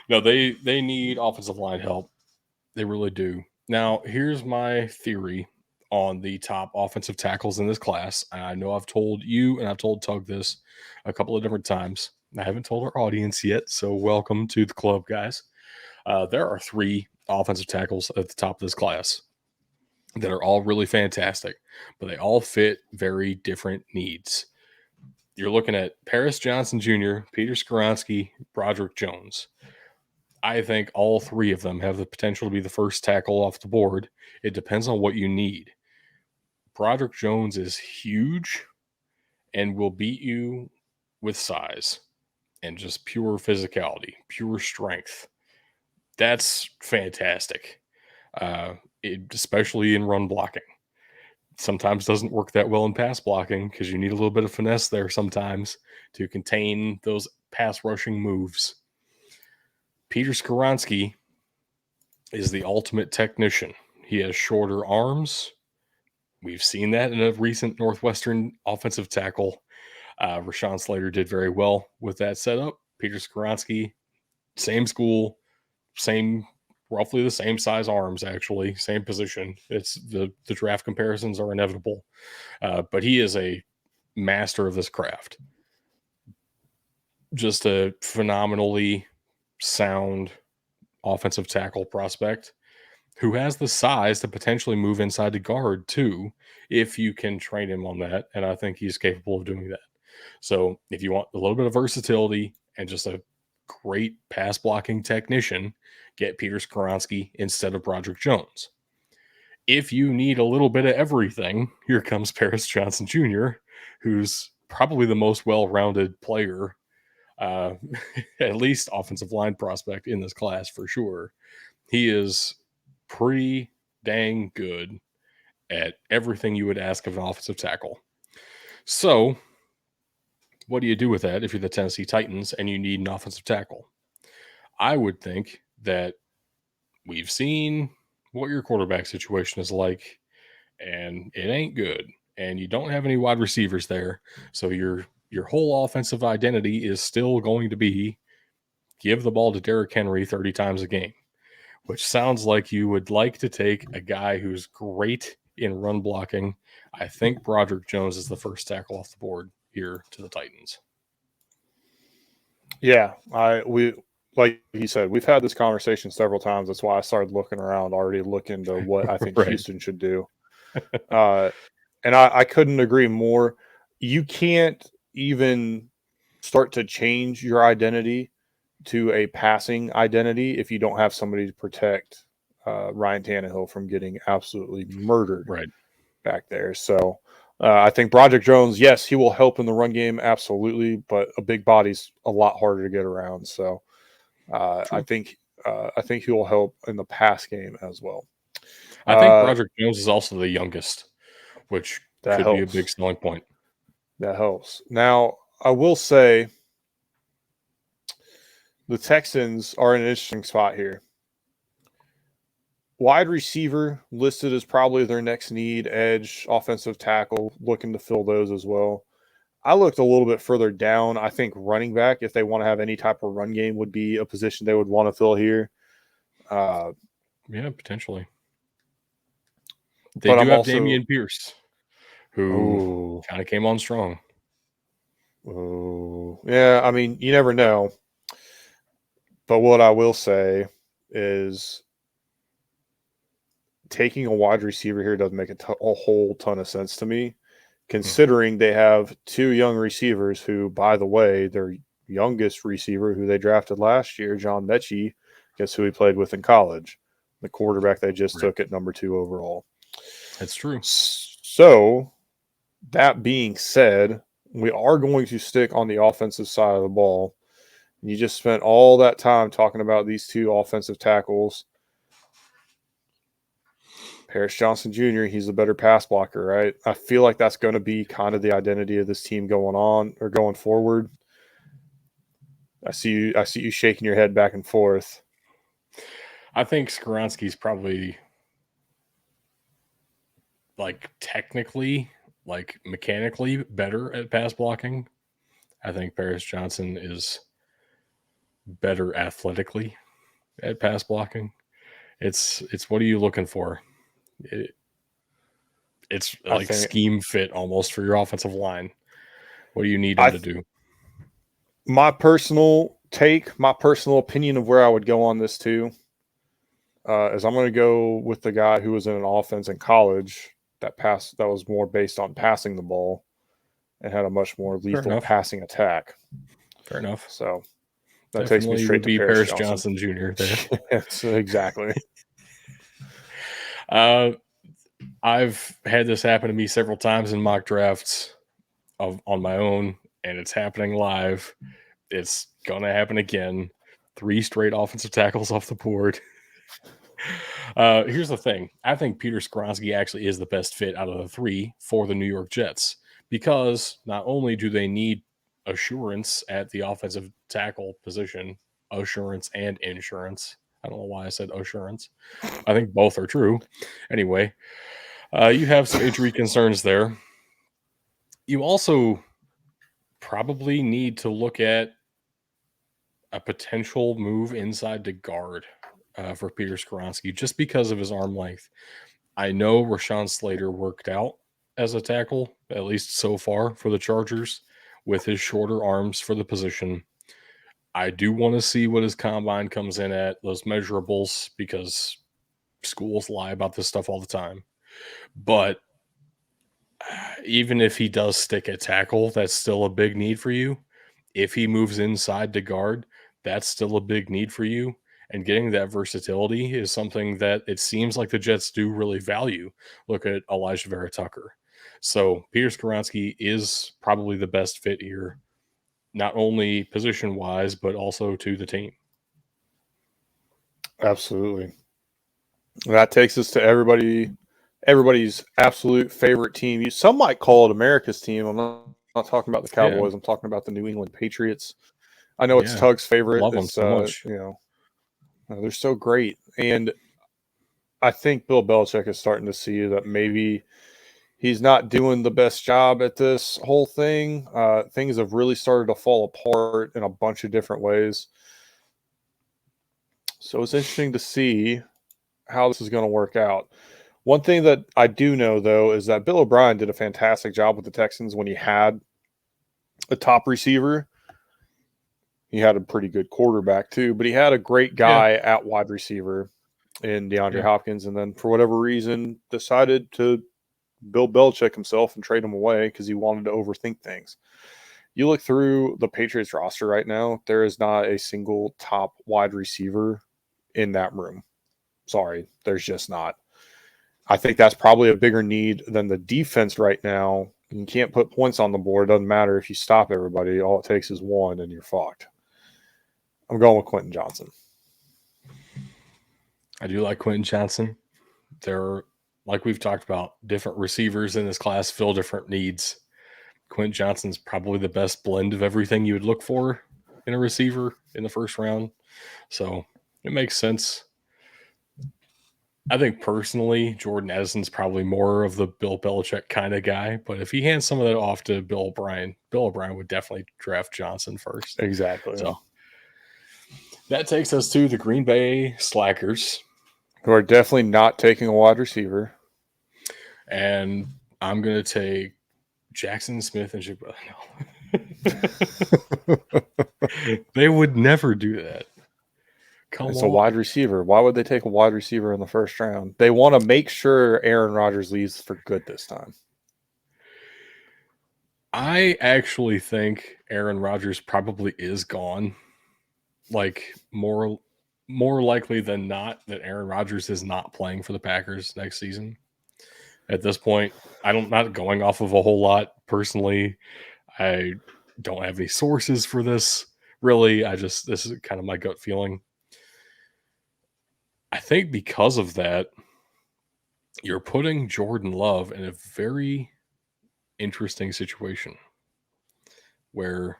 No, they need offensive line help. They really do. Now, here's my theory on the top offensive tackles in this class. I know I've told you and I've told Tug this a couple of different times. I haven't told our audience yet, so welcome to the club, guys. There are 3 offensive tackles at the top of this class that are all really fantastic, but they all fit very different needs. You're looking at Paris Johnson Jr., Peter Skoronski, Broderick Jones. I think all 3 of them have the potential to be the first tackle off the board. It depends on what you need. Broderick Jones is huge and will beat you with size and just pure physicality, pure strength. That's fantastic, especially in run blocking. Sometimes doesn't work that well in pass blocking because you need a little bit of finesse there sometimes to contain those pass rushing moves. Peter Skoronski is the ultimate technician. He has shorter arms. We've seen that in a recent Northwestern offensive tackle. Rashawn Slater did very well with that setup. Peter Skoronski, same school, roughly the same size arms, actually, same position. It's the draft comparisons are inevitable. But he is a master of this craft. Just a phenomenally sound offensive tackle prospect who has the size to potentially move inside to guard too, if you can train him on that. And I think he's capable of doing that. So if you want a little bit of versatility and just a great pass blocking technician, get Peter Skoronski instead of Broderick Jones. if you need a little bit of everything, here comes Paris Johnson Jr., who's probably the most well-rounded player, uh, at least offensive line prospect in this class for sure. He is pretty dang good at everything you would ask of an offensive tackle. So, what do you do with that if you're the Tennessee Titans and you need an offensive tackle? I would think that we've seen what your quarterback situation is like, and it ain't good. And you don't have any wide receivers there, so your whole offensive identity is still going to be give the ball to Derrick Henry 30 times a game, which sounds like you would like to take a guy who's great in run blocking. I think Broderick Jones is the first tackle off the board here to the Titans. Yeah, we like you said, we've had this conversation several times. That's why I started looking around, already looking to what I think Right. Houston should do. And I couldn't agree more. You can't even start to change your identity to a passing identity if you don't have somebody to protect Ryan Tannehill from getting absolutely murdered Right. back there. So I think Broderick Jones, yes, he will help in the run game, absolutely, but a big body's a lot harder to get around. So I think he will help in the pass game as well. I think Broderick Jones is also the youngest, which That could be a helps. big selling point. That helps. Now, I will say the Texans are in an interesting spot here. Wide receiver listed as probably their next need, edge, offensive tackle, looking to fill those as well. I looked a little bit further down. I think running back, if they want to have any type of run game, would be a position they would want to fill here. Yeah, potentially. They But do I'm have also Damian Pierce, who kind of came on strong. Yeah, I mean, you never know. But what I will say is taking a wide receiver here doesn't make a whole ton of sense to me, considering they have two young receivers who, by the way, their youngest receiver who they drafted last year, John Mechie, guess who he played with in college? The quarterback they just took at number 2 overall. That's true. So, that being said, we are going to stick on the offensive side of the ball. You just spent all that time talking about these two offensive tackles. Paris Johnson Jr., he's a better pass blocker, right? I feel like that's going to be kind of the identity of this team going on or going forward. I see you shaking your head back and forth. I think Skoronski's probably technically, mechanically better at pass blocking. I think Paris Johnson is better athletically at pass blocking. It's what are you looking for? It's like scheme fit almost for your offensive line. What do you need him to do? My personal take, my personal opinion of where I would go on this too, is I'm going to go with the guy who was in an offense in college that was more based on passing the ball and had a much more lethal passing attack. Fair enough. So that Definitely takes me straight to Paris Johnson Jr. there. Yes, exactly. I've had this happen to me several times in mock drafts on my own, and it's happening live. It's gonna happen again. 3 straight offensive tackles off the board. Here's the thing. I think Peter Skoronski actually is the best fit out of the 3 for the New York Jets, because not only do they need assurance at the offensive tackle position, assurance and insurance. I don't know why I said assurance. I think both are true. Anyway, you have some injury concerns there. You also probably need to look at a potential move inside to guard for Peter Skoronski just because of his arm length. I know Rashawn Slater worked out as a tackle, at least so far for the Chargers, with his shorter arms for the position. I do want to see what his combine comes in at, those measurables, because schools lie about this stuff all the time. But even if he does stick at tackle, that's still a big need for you. If he moves inside to guard, that's still a big need for you. And getting that versatility is something that it seems like the Jets do really value. Look at Elijah Vera Tucker. So Peter Skoronski is probably the best fit here, not only position wise, but also to the team. Absolutely. That takes us to everybody's absolute favorite team. Some might call it America's team. I'm not talking about the Cowboys. Yeah. I'm talking about the New England Patriots. I know it's Yeah. Tug's favorite. Love them It's so much. they're so great, and I think Bill Belichick is starting to see that maybe he's not doing the best job at this whole thing. Things have really started to fall apart in a bunch of different ways. So it's interesting to see how this is going to work out. One thing that I do know, though, is that Bill O'Brien did a fantastic job with the Texans when he had a top receiver. He had a pretty good quarterback, too, but he had a great guy at wide receiver in DeAndre Hopkins, and then for whatever reason decided to Bill Belichick himself and trade him away because he wanted to overthink things. You look through the Patriots roster right now, there is not a single top wide receiver in that room. Sorry, there's just not. I think that's probably a bigger need than the defense right now. You can't put points on the board. It doesn't matter if you stop everybody. All it takes is one and you're fucked. I'm going with Quentin Johnson. I do like Quentin Johnson. There are, like we've talked about, different receivers in this class fill different needs. Quentin Johnson's probably the best blend of everything you would look for in a receiver in the first round. So it makes sense. I think personally, Jordan Addison's probably more of the Bill Belichick kind of guy. But if he hands some of that off to Bill O'Brien would definitely draft Johnson first. Exactly. So that takes us to the Green Bay Slackers, who are definitely not taking a wide receiver. And I'm going to take Jackson Smith and Jigba. No. They would never do that. It's a wide receiver. Why would they take a wide receiver in the first round? They want to make sure Aaron Rodgers leaves for good this time. I actually think Aaron Rodgers probably is gone. Like more likely than not that Aaron Rodgers is not playing for the Packers next season. At this point, I'm not going off of a whole lot personally. I don't have any sources for this. Really, this is kind of my gut feeling. I think because of that, you're putting Jordan Love in a very interesting situation where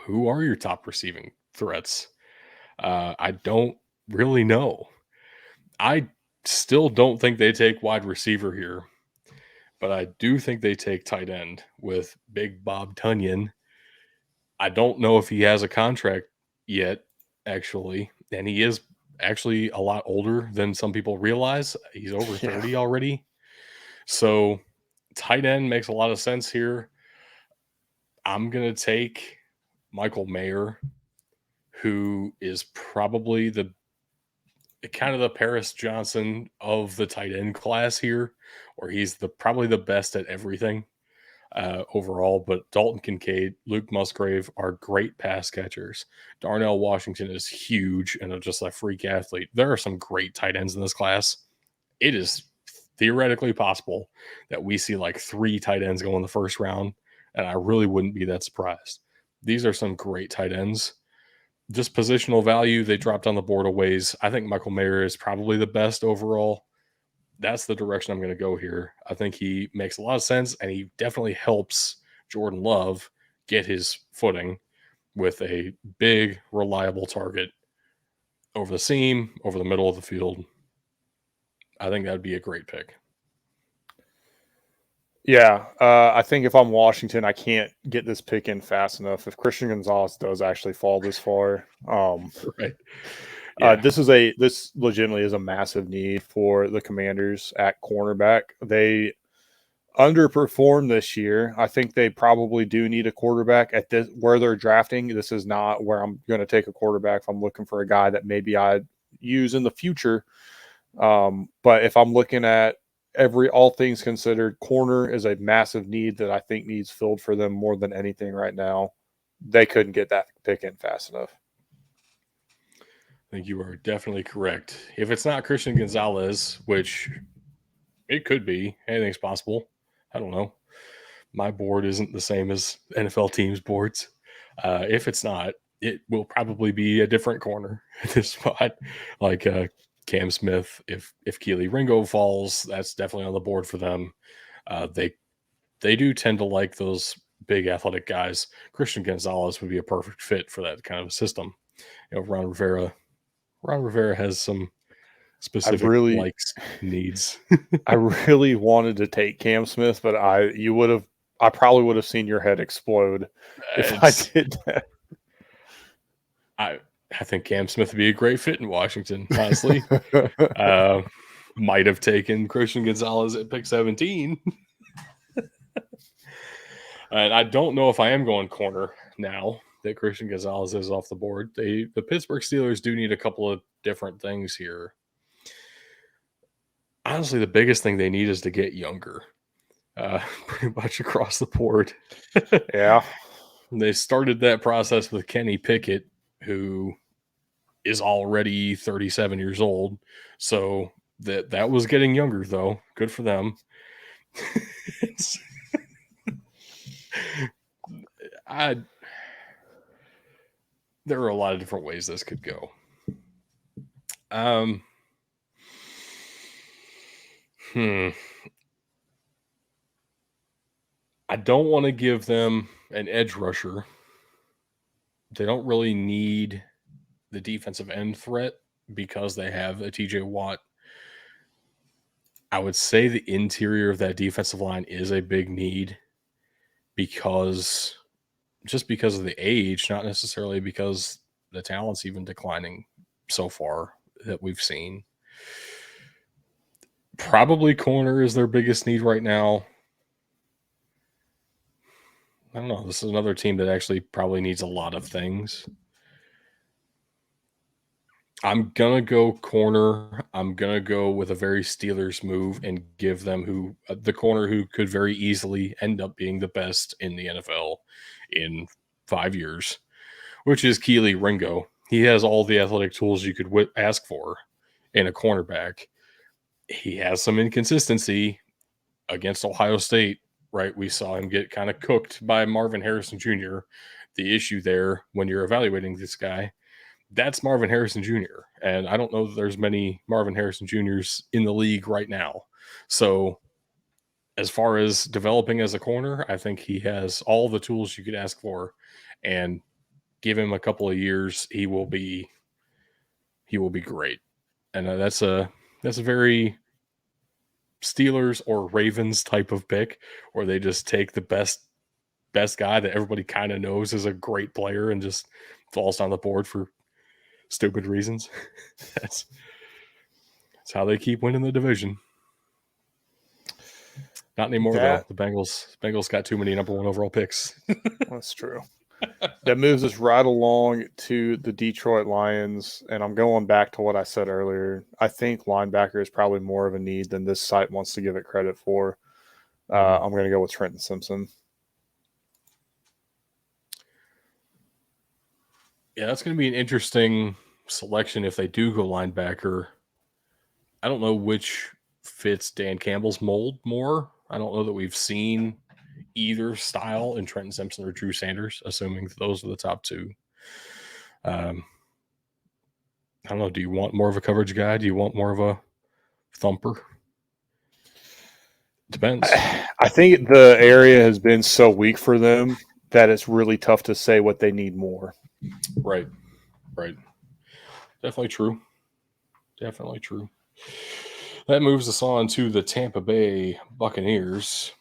who are your top receiving threats? I don't really know. I still don't think they take wide receiver here, but I do think they take tight end with Big Bob Tunyon. I don't know if he has a contract yet, actually, and he is actually a lot older than some people realize. He's over 30 already. So tight end makes a lot of sense here. I'm going to take Michael Mayer, who is probably the kind of the Paris Johnson of the tight end class here, or he's probably the best at everything overall. But Dalton Kincaid, Luke Musgrave are great pass catchers. Darnell Washington is huge and just a freak athlete. There are some great tight ends in this class. It is theoretically possible that we see like 3 tight ends go in the first round, and I really wouldn't be that surprised. These are some great tight ends. Just positional value, they dropped on the board a ways. I think Michael Mayer is probably the best overall. That's the direction I'm going to go here. I think he makes a lot of sense, and he definitely helps Jordan Love get his footing with a big, reliable target over the seam, over the middle of the field. I think that would be a great pick. Yeah, I think if I'm Washington, I can't get this pick in fast enough. If Christian Gonzalez does actually fall this far, right? Yeah. This legitimately is a massive need for the Commanders at cornerback. They underperformed this year. I think they probably do need a quarterback at this where they're drafting. This is not where I'm going to take a quarterback if I'm looking for a guy that maybe I'd use in the future. But if I'm looking at all things considered, corner is a massive need that I think needs filled for them more than anything right now. They couldn't get that pick in fast enough. think you are definitely correct. If it's not Christian Gonzalez, which it could be, anything's possible. I don't know. My board isn't the same as NFL teams' boards. If it's not, it will probably be a different corner at this spot, like Cam Smith. If Keely Ringo falls, that's definitely on the board for them. They do tend to like those big athletic guys. Christian Gonzalez would be a perfect fit for that kind of a system. Ron Rivera has some specific likes, needs. I really wanted to take Cam Smith, but I probably would have seen your head explode if I did that. I think Cam Smith would be a great fit in Washington, honestly. Might have taken Christian Gonzalez at pick 17. And I don't know if I am going corner now that Christian Gonzalez is off the board. The Pittsburgh Steelers do need a couple of different things here. Honestly, the biggest thing they need is to get younger. Pretty much across the board. Yeah. They started that process with Kenny Pickett, who is already 37 years old. So that was getting younger, though. Good for them. There are a lot of different ways this could go. I don't want to give them an edge rusher. They don't really need the defensive end threat because they have a TJ Watt. I would say the interior of that defensive line is a big need because of the age, not necessarily because the talent's even declining so far that we've seen. Probably corner is their biggest need right now. I don't know. This is another team that actually probably needs a lot of things. I'm going to go corner. I'm going to go with a very Steelers move and give them the corner who could very easily end up being the best in the NFL in 5 years, which is Keely Ringo. He has all the athletic tools you could ask for in a cornerback. He has some inconsistency against Ohio State, right? We saw him get kind of cooked by Marvin Harrison Jr. The issue there when you're evaluating this guy, that's Marvin Harrison Jr. And I don't know that there's many Marvin Harrison Jr.'s in the league right now. So as far as developing as a corner, I think he has all the tools you could ask for, and give him a couple of years, he will be great. And that's a very Steelers or Ravens type of pick, where they just take the best guy that everybody kind of knows is a great player and just falls down the board for stupid reasons. That's how they keep winning the division. Not anymore, though. The Bengals got too many number one overall picks. That's true. That moves us right along to the Detroit Lions, and I'm going back to what I said earlier. I think linebacker is probably more of a need than this site wants to give it credit for. I'm going to go with Trenton Simpson. Yeah, that's going to be an interesting selection if they do go linebacker. I don't know which fits Dan Campbell's mold more. I don't know that we've seen either style in Trenton Simpson or Drew Sanders, assuming those are the top two. I don't know. Do you want more of a coverage guy? Do you want more of a thumper? Depends. I think the area has been so weak for them that it's really tough to say what they need more. Right. Definitely true. That moves us on to the Tampa Bay Buccaneers.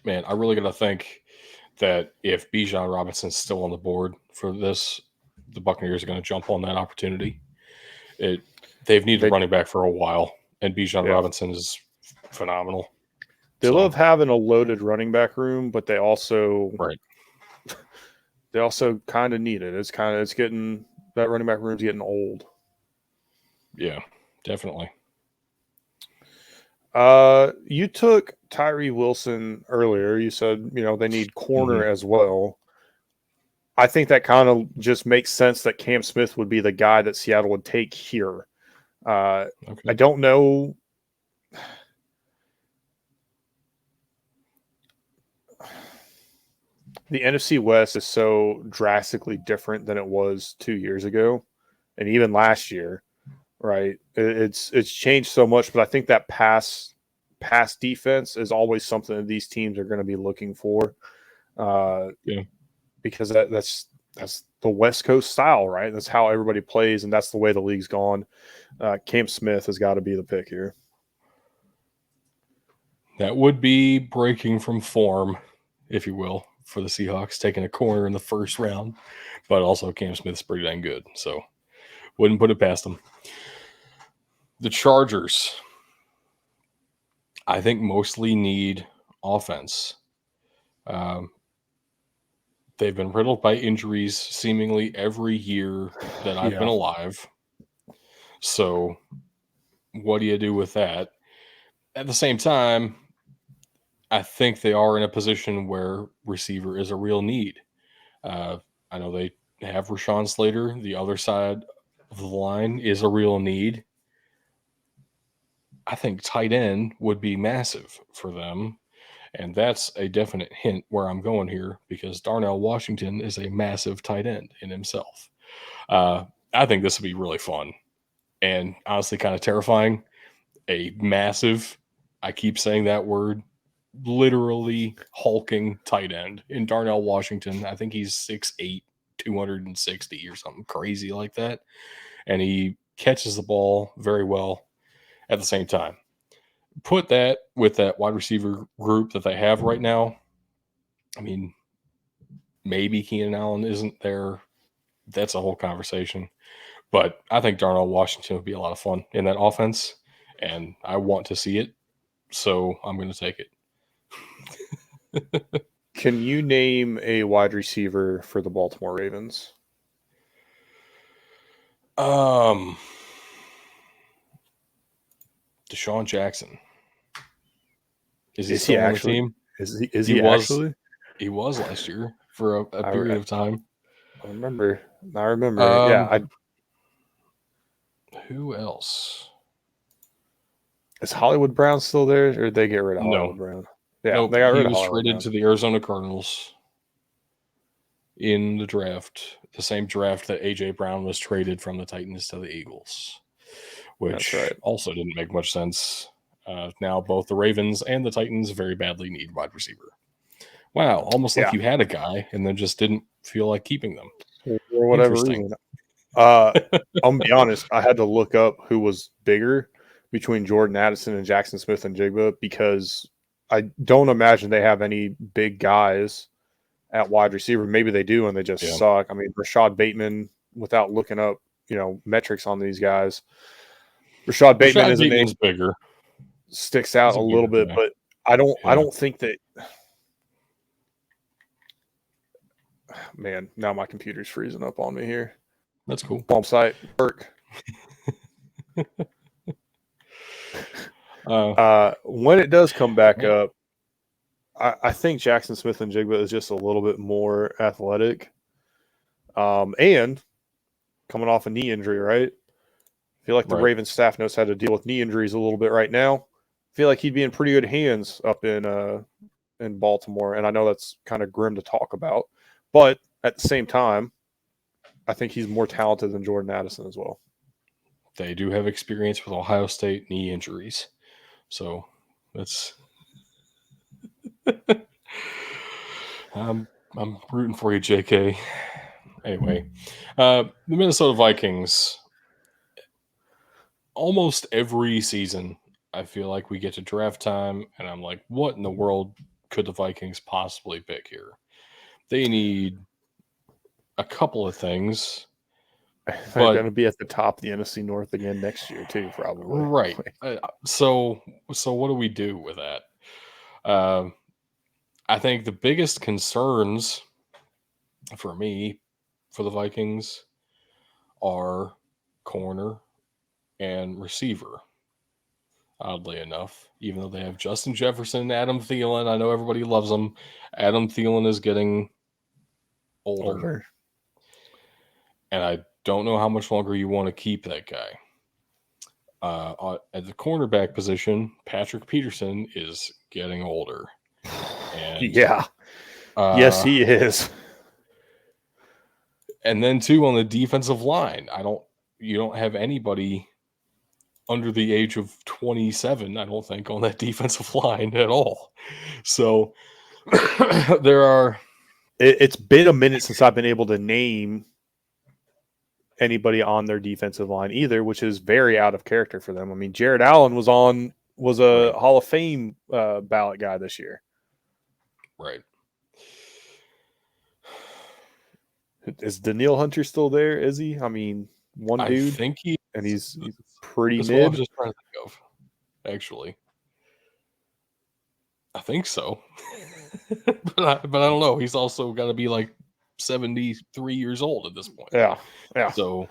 Man, I really got to think that if Bijan Robinson's still on the board for this, the Buccaneers are going to jump on that opportunity. They've needed running back for a while, and Bijan Robinson is phenomenal. They love having a loaded running back room, but they also kind of need it. It's getting that running back room's getting old. Yeah, definitely. You took Tyree Wilson earlier. You said, they need corner as well. I think that kind of just makes sense that Cam Smith would be the guy that Seattle would take here. I Okay. don't know. The NFC West is so drastically different than it was 2 years ago, and even last year. Right, it's changed so much, but I think that pass defense is always something that these teams are going to be looking for, Yeah. because that's the West Coast style, right? That's how everybody plays, and that's the way the league's gone. Cam Smith has got to be the pick here. That would be breaking from form, if you will, for the Seahawks, taking a corner in the first round. But also, Cam Smith's pretty dang good. So, wouldn't put it past them. The Chargers, I think, mostly need offense. Um, they've been riddled by injuries seemingly every year that I've been Yeah, alive. So, what do you do with that? At the same time, I think they are in a position where receiver is a real need. Uh, I know they have Rashawn Slater. The other side of the line is a real need. I think tight end would be massive for them. And that's a definite hint where I'm going here because Darnell Washington is a massive tight end in himself. I think this would be really fun and honestly kind of terrifying. A massive, I keep saying that word, literally hulking tight end in Darnell Washington. I think he's 6'8, 260 or something crazy like that. And he catches the ball very well at the same time. Put that with that wide receiver group that they have right now. I mean, maybe Keenan Allen isn't there. That's a whole conversation. But I think Darnell Washington would be a lot of fun in that offense. And I want to see it. So I'm going to take it. can you name a wide receiver for the Baltimore Ravens? Um, Deshaun Jackson. Is he Is he still on the actually? team? Is He he was. actually? He was last year for a I, period of time. I remember. I remember. Yeah. Um, who else? Is Hollywood Brown still there, or did they get rid of No, Hollywood Brown? Yeah, nope. they got He rid of was Hollywood traded Brown. to the Arizona Cardinals in the draft, the same draft that AJ Brown was traded from the Titans to the Eagles, That's which right. also didn't make much sense. Now both the Ravens and the Titans very badly need wide receiver. Wow, almost like Yeah, you had a guy and then just didn't feel like keeping them. for whatever Interesting. reason. Uh, I'm gonna be honest. I had to look up who was bigger between Jordan Addison and Jackson Smith and Jigba, because I don't imagine they have any big guys at wide receiver. Maybe they do, and they just Yeah. suck. I mean, Rashad Bateman, without looking up, metrics on these guys, Rashad Bateman Rashad is a name Bateman's bigger. sticks out He's a a little bigger bit, guy. but I don't. I Yeah, don't think that. Man, now my computer's freezing up on me here. that's cool. Bomb site work. Uh, When it does come back right, up, I think Jackson Smith and Jigba is just a little bit more athletic. And coming off a knee injury, right? I feel like the right. Ravens staff knows how to deal with knee injuries a little bit right now. I feel like he'd be in pretty good hands up in Baltimore, and I know that's kind of grim to talk about, but at the same time, I think he's more talented than Jordan Addison as well. They do have experience with Ohio State knee injuries, so that's. I'm rooting for you, J.K. Anyway, the Minnesota Vikings. Almost every season, I feel like we get to draft time, and I'm like, what in the world could the Vikings possibly pick here? They need a couple of things, They're going but to be at the top of the NFC North again next year too, probably. right. So what do we do with that? Um, I think the biggest concerns for me for the Vikings are corner and receiver. Oddly enough, even though they have Justin Jefferson, Adam Thielen, I know everybody loves them. Adam Thielen is getting older. And I don't know how much longer you want to keep that guy. At the cornerback position, Patrick Peterson is getting older. And yeah. Yes, he is. And then too on the defensive line, you don't have anybody under the age of 27, I don't think, on that defensive line at all. So it's been a minute since I've been able to name anybody on their defensive line either, which is very out of character for them. I mean, Jared Allen was a Hall of Fame ballot guy this year. Right. Is Daniil Hunter still there? Is he? I mean, one dude. I think he's pretty that's mid. what I was just trying to think of, actually. I think so. but I don't know. He's also got to be like 73 years old at this point. Yeah. So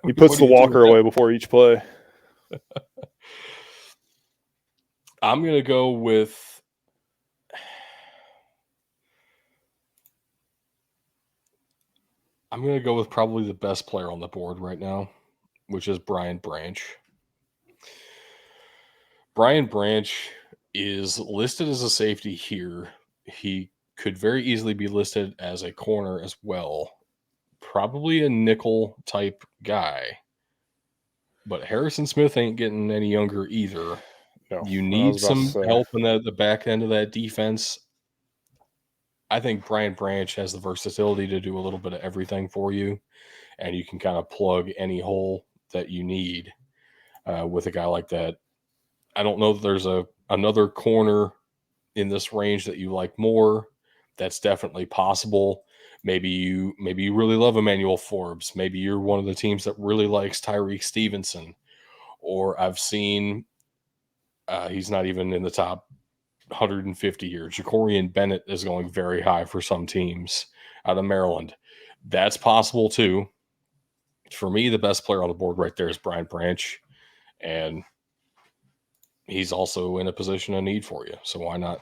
he puts the walker away before each play. I'm going to go with probably the best player on the board right now, which is Brian Branch. Brian Branch is listed as a safety here. He could very easily be listed as a corner as well. Probably a nickel type guy. But Harrison Smith ain't getting any younger either. No, you need some help in the back end of that defense. I think Brian Branch has the versatility to do a little bit of everything for you, and you can kind of plug any hole that you need with a guy like that. I don't know that there's another corner in this range that you like more. That's definitely possible. Maybe you really love Emmanuel Forbes. Maybe you're one of the teams that really likes Tyreek Stevenson. Or I've seen he's not even in the top 150 here. Jacorian Bennett is going very high for some teams out of Maryland. That's possible too. For me, the best player on the board right there is Brian Branch. And he's also in a position of need for you. So why not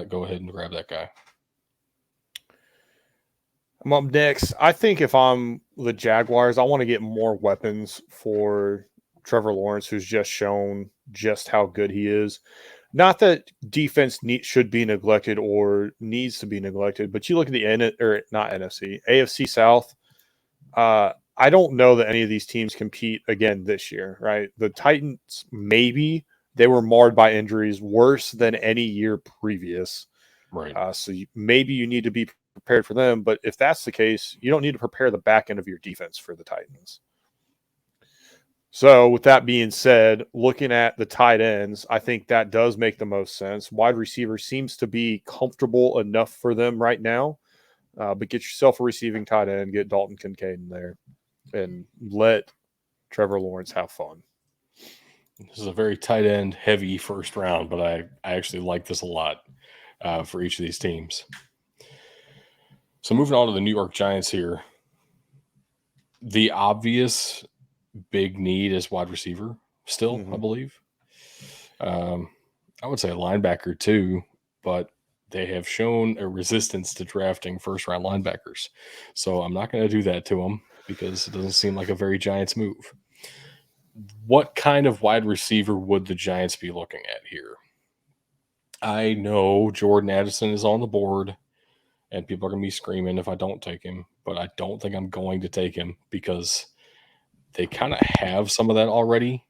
go ahead and grab that guy? I'm up next. I think if I'm the Jaguars, I want to get more weapons for Trevor Lawrence, who's just shown just how good he is. Not that defense should be neglected or needs to be neglected, but you look at AFC South. I don't know that any of these teams compete again this year, right? The Titans, maybe they were marred by injuries worse than any year previous. Right. So maybe you need to be prepared for them. But if that's the case, you don't need to prepare the back end of your defense for the Titans. So with that being said, looking at the tight ends, I think that does make the most sense. Wide receiver seems to be comfortable enough for them right now. But get yourself a receiving tight end, get Dalton Kincaid in there, and let Trevor Lawrence have fun. This is a very tight end heavy first round, but I actually like this a lot for each of these teams. So moving on to the New York Giants here. The obvious big need is wide receiver still, I believe. I would say a linebacker too, but they have shown a resistance to drafting first-round linebackers. So I'm not going to do that to them because it doesn't seem like a very Giants move. What kind of wide receiver would the Giants be looking at here? I know Jordan Addison is on the board, and people are going to be screaming if I don't take him, but I don't think I'm going to take him because they kind of have some of that already.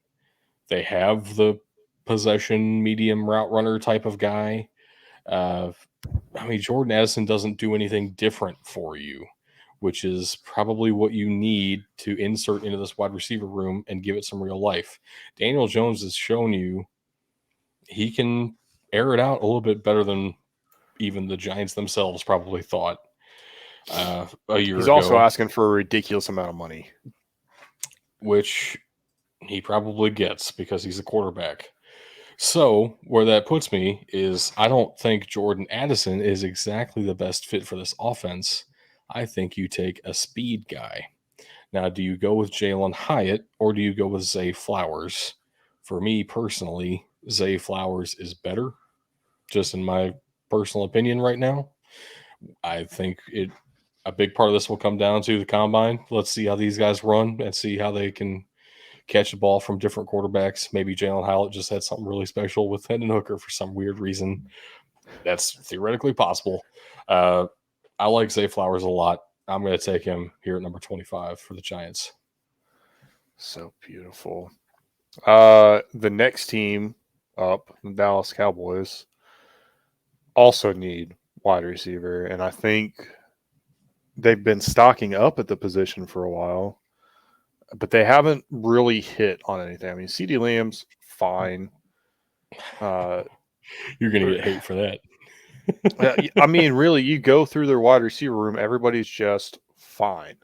They have the possession, medium route runner type of guy. Jordan Addison doesn't do anything different for you, which is probably what you need to insert into this wide receiver room and give it some real life. Daniel Jones has shown you he can air it out a little bit better than even the Giants themselves probably thought a year ago. He's also asking for a ridiculous amount of money, which he probably gets because he's a quarterback. So where that puts me is I don't think Jordan Addison is exactly the best fit for this offense. I think you take a speed guy. Now, do you go with Jalen Hyatt or do you go with Zay Flowers? For me personally, Zay Flowers is better, just in my personal opinion right now. I think a big part of this will come down to the combine. Let's see how these guys run and see how they can catch the ball from different quarterbacks. Maybe Jalen Howlett just had something really special with Hendon Hooker for some weird reason. That's theoretically possible. I like Zay Flowers a lot. I'm going to take him here at number 25 for the Giants. So beautiful. The next team up, the Dallas Cowboys, also need wide receiver, and I think they've been stocking up at the position for a while, but they haven't really hit on anything. I mean, CeeDee Lamb's fine. You're going to get hate for that. I mean, really, you go through their wide receiver room, everybody's just fine.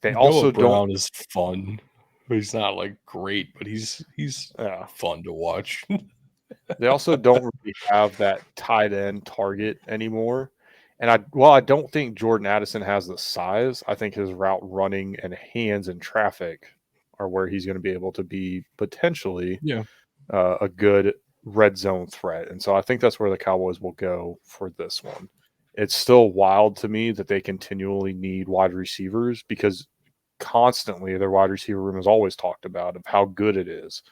They also Noah Brown don't. is fun. He's not like great, but he's fun to watch. They also don't really have that tight end target anymore. And I don't think Jordan Addison has the size. I think his route running and hands and traffic are where he's going to be able to be potentially a good red zone threat. And so I think that's where the Cowboys will go for this one. It's still wild to me that they continually need wide receivers because constantly their wide receiver room is always talked about of how good it is.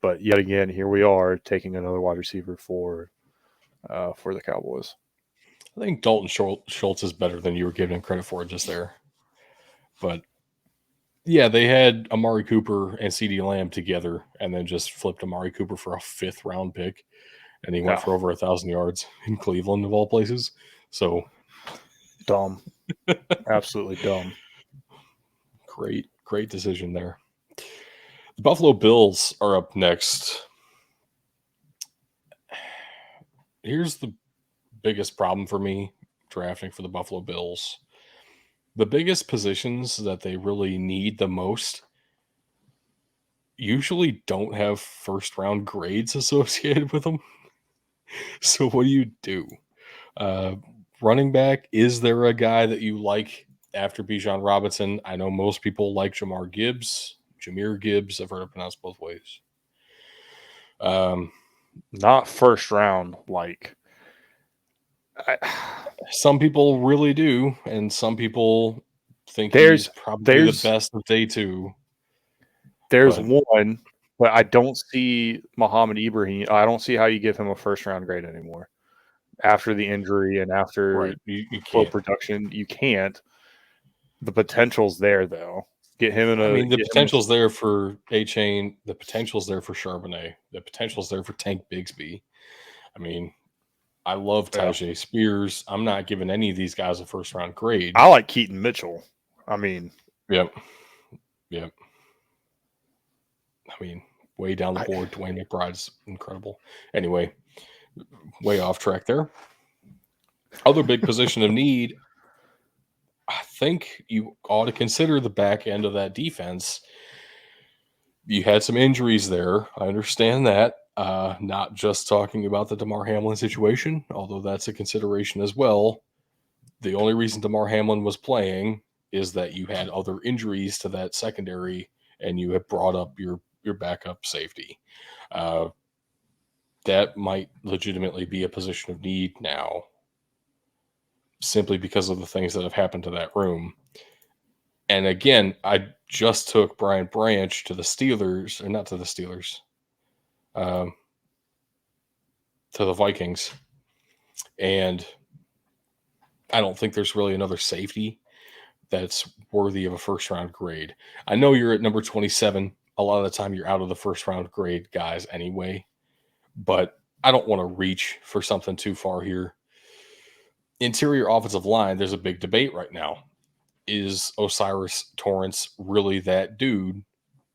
But yet again, here we are taking another wide receiver for the Cowboys. I think Dalton Schultz is better than you were giving him credit for just there. But yeah, they had Amari Cooper and CeeDee Lamb together and then just flipped Amari Cooper for a 5th round pick. And he went for over 1,000 yards in Cleveland, of all places. So dumb. Absolutely dumb. Great decision there. The Buffalo Bills are up next. Here's the biggest problem for me drafting for the Buffalo Bills. The biggest positions that they really need the most usually don't have first round grades associated with them. So what do? Running back, is there a guy that you like after Bijan Robinson? I know most people like Jameer Gibbs. I've heard it pronounced both ways. Not first round, like some people really do, and some people think he's probably the best of day 2. There's one, but I don't see Muhammad Ibrahim. I don't see how you give him a first round grade anymore after the injury and after you full production. You can't. The potential's there, though. Get him in a. I mean, the potential's there for A-Chain. The potential's there for Charbonnet. The potential's there for Tank Bigsby. I mean, I love Tajay Spears. I'm not giving any of these guys a first round grade. I like Keaton Mitchell. I mean, yep. I mean, way down the board, Dwayne McBride's incredible. Anyway, way off track there. Other big position of need, I think you ought to consider the back end of that defense. You had some injuries there. I understand that. Not just talking about the Damar Hamlin situation, although that's a consideration as well. The only reason Damar Hamlin was playing is that you had other injuries to that secondary and you had brought up your backup safety. That might legitimately be a position of need now, simply because of the things that have happened to that room. And again, I just took Brian Branch to the Steelers, or not to the Steelers, to the Vikings. And I don't think there's really another safety that's worthy of a first round grade. I know you're at number 27. A lot of the time you're out of the first round grade guys anyway, but I don't want to reach for something too far here. Interior offensive line, there's a big debate right now. Is Osiris Torrance really that dude?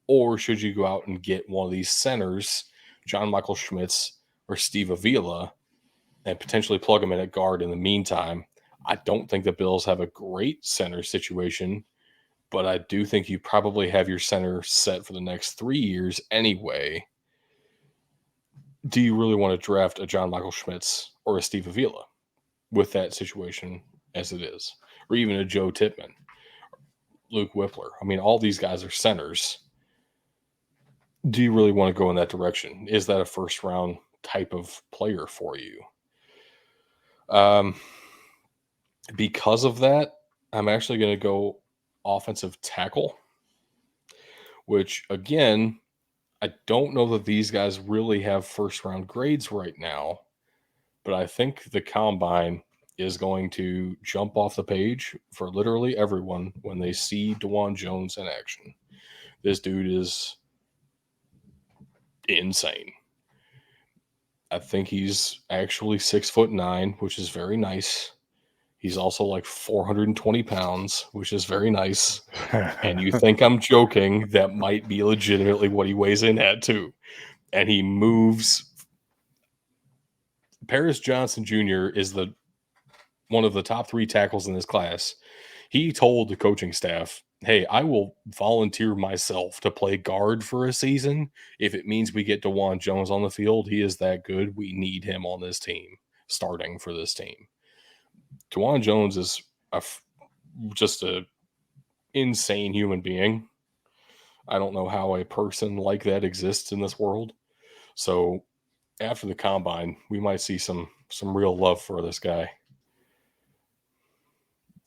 Or should you go out and get one of these centers, John Michael Schmitz or Steve Avila, and potentially plug them in at guard in the meantime? I don't think the Bills have a great center situation, but I do think you probably have your center set for the next 3 years anyway. Do you really want to draft a John Michael Schmitz or a Steve Avila with that situation as it is? Or even a Joe Tippmann, Luke Whippler? I mean, all these guys are centers. Do you really want to go in that direction? Is that a first round type of player for you? Because of that, I'm actually going to go offensive tackle, which again, I don't know that these guys really have first round grades right now, but I think the combine is going to jump off the page for literally everyone when they see DeJuan Jones in action. This dude is insane. I think he's actually 6'9", which is very nice. He's also like 420 pounds, which is very nice. And you think I'm joking, that might be legitimately what he weighs in at too. And he moves. Paris Johnson Jr. is one of the top 3 tackles in this class. He told the coaching staff, hey, I will volunteer myself to play guard for a season if it means we get DeJuan Jones on the field. He is that good. We need him on this team, starting for this team. DeJuan Jones is just a insane human being. I don't know how a person like that exists in this world. So after the combine, we might see some real love for this guy.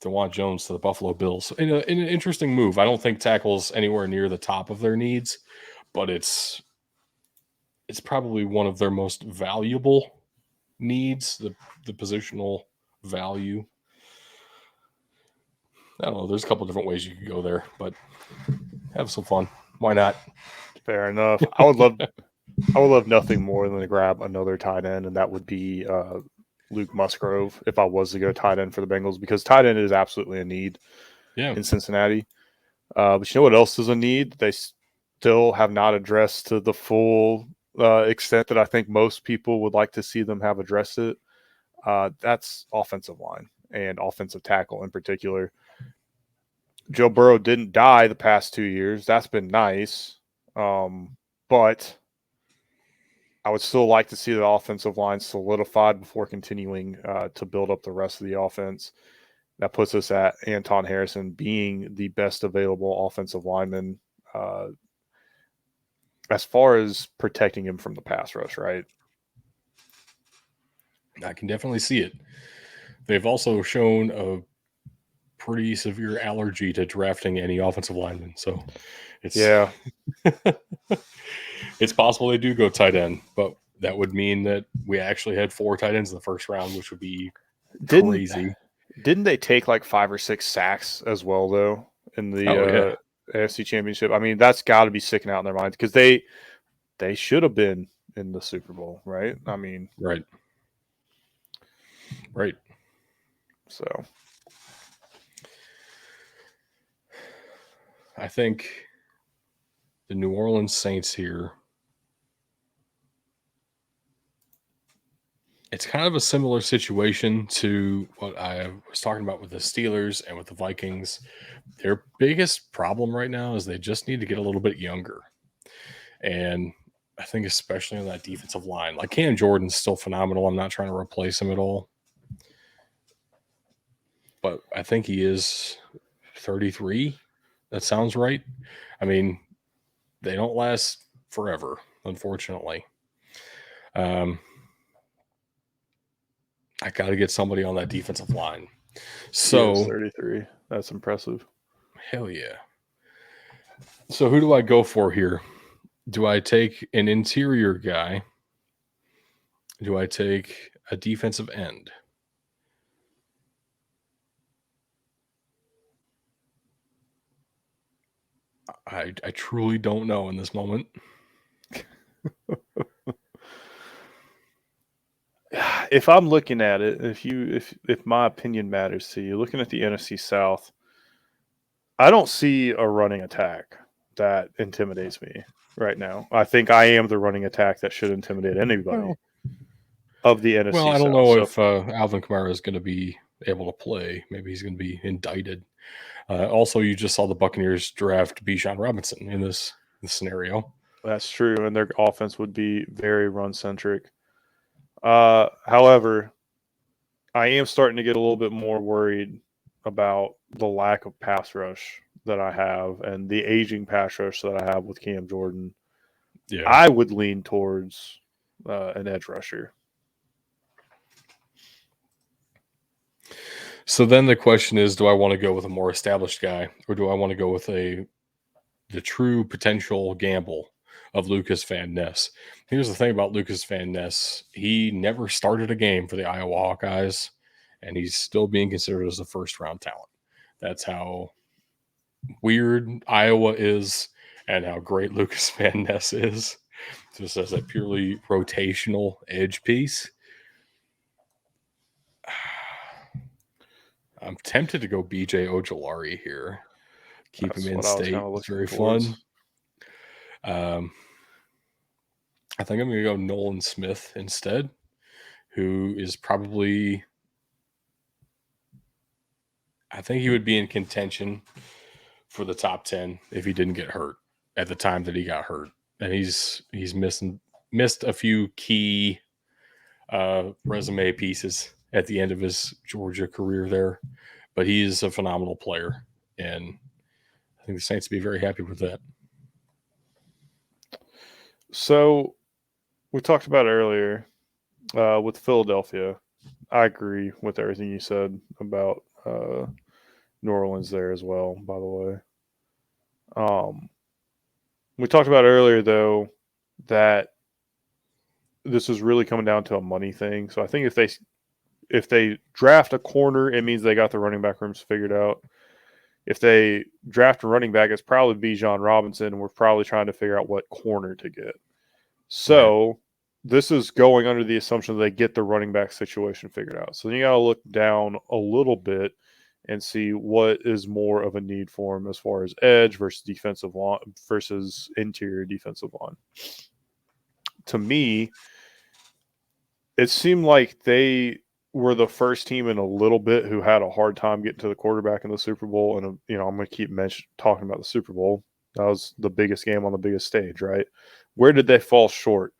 DeJuan Jones to the Buffalo Bills in an interesting move. I don't think tackle's anywhere near the top of their needs, but it's probably one of their most valuable needs, the positional value. I don't know. There's a couple different ways you could go there, but have some fun. Why not? Fair enough. I would love nothing more than to grab another tight end, and that would be Luke Musgrove if I was to go tight end for the Bengals, because tight end is absolutely a need in Cincinnati. But you know what else is a need? They still have not addressed to the full extent that I think most people would like to see them have addressed it. That's offensive line and offensive tackle in particular. Joe Burrow didn't die the past 2 years. That's been nice. But I would still like to see the offensive line solidified before continuing to build up the rest of the offense. That puts us at Anton Harrison being the best available offensive lineman as far as protecting him from the pass rush, right? I can definitely see it. They've also shown a pretty severe allergy to drafting any offensive lineman. So it's it's possible they do go tight end, but that would mean that we actually had 4 tight ends in the first round, which would be crazy. Didn't they take like 5 or 6 sacks as well, though, in the AFC Championship? I mean, that's got to be sticking out in their minds because they should have been in the Super Bowl, right? I mean, right. So I think the New Orleans Saints here, it's kind of a similar situation to what I was talking about with the Steelers and with the Vikings. Their biggest problem right now is they just need to get a little bit younger. And I think especially on that defensive line, like Cam Jordan's still phenomenal. I'm not trying to replace him at all. But I think he is 33. That sounds right. I mean, they don't last forever, unfortunately. I got to get somebody on that defensive line. So 33. That's impressive. Hell yeah. So who do I go for here? Do I take an interior guy? Do I take a defensive end? I truly don't know in this moment. If I'm looking at it, if my opinion matters to you, looking at the NFC South, I don't see a running attack that intimidates me right now. I think I am the running attack that should intimidate anybody of the NFC South. Well, I don't know if Alvin Kamara is going to be able to play. Maybe he's going to be indicted. Also, you just saw the Buccaneers draft Bijan Robinson in this scenario. That's true, and their offense would be very run-centric. However, I am starting to get a little bit more worried about the lack of pass rush that I have and the aging pass rush that I have with Cam Jordan. Yeah, I would lean towards an edge rusher. So then the question is, do I want to go with a more established guy, or do I want to go with the true potential gamble of Lucas Van Ness? Here's the thing about Lucas Van Ness. He never started a game for the Iowa Hawkeyes, and he's still being considered as a first-round talent. That's how weird Iowa is and how great Lucas Van Ness is. Just as a purely rotational edge piece. I'm tempted to go BJ Ojolari here. Keep him That's in what I was state. kind of It's looking very towards. fun. I think I'm going to go Nolan Smith instead, who is probably, I think he would be in contention for the top 10 if he didn't get hurt at the time that he got hurt. And he's missed a few key resume pieces at the end of his Georgia career there, but he is a phenomenal player, and I think the Saints would be very happy with that. So we talked about earlier with Philadelphia. I agree with everything you said about New Orleans there as well, by the way. We talked about earlier, though, that this is really coming down to a money thing. So I think if they draft a corner, it means they got the running back rooms figured out. If they draft a running back, it's probably Bijan Robinson, and we're probably trying to figure out what corner to get. So this is going under the assumption that they get the running back situation figured out. So then you got to look down a little bit and see what is more of a need for them as far as edge versus defensive line versus interior defensive line. To me, it seemed like they were the first team in a little bit who had a hard time getting to the quarterback in the Super Bowl. And, I'm going to keep talking about the Super Bowl. That was the biggest game on the biggest stage, right? Where did they fall short?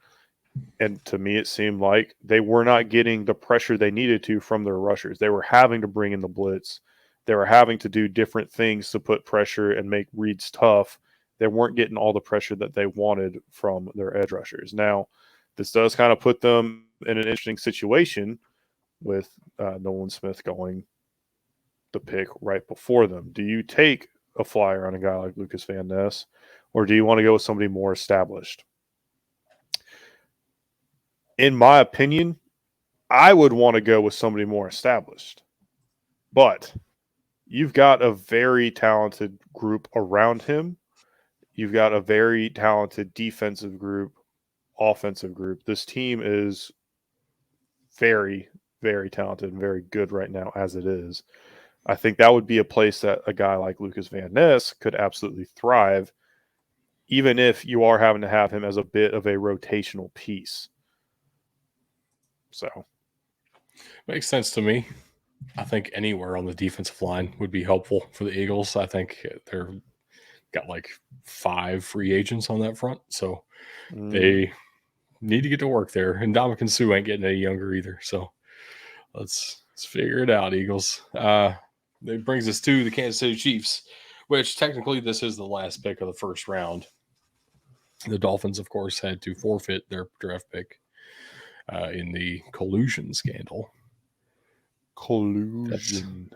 And to me, it seemed like they were not getting the pressure they needed to from their rushers. They were having to bring in the blitz. They were having to do different things to put pressure and make reads tough. They weren't getting all the pressure that they wanted from their edge rushers. Now, this does kind of put them in an interesting situation with Nolan Smith going the pick right before them. Do you take a flyer on a guy like Lucas Van Ness, or do you want to go with somebody more established? In my opinion, I would want to go with somebody more established. But you've got a very talented group around him. You've got a very talented defensive group, offensive group. This team is very, very talented and very good right now as it is. I think that would be a place that a guy like Lucas Van Ness could absolutely thrive, even if you are having to have him as a bit of a rotational piece. So makes sense to me. I think anywhere on the defensive line would be helpful for the Eagles. I think they're got like 5 free agents on that front, so they need to get to work there. And Ndamukong Suh ain't getting any younger either. So let's figure it out, Eagles. It brings us to the Kansas City Chiefs, which technically this is the last pick of the first round. The Dolphins, of course, had to forfeit their draft pick in the collusion scandal. Collusion.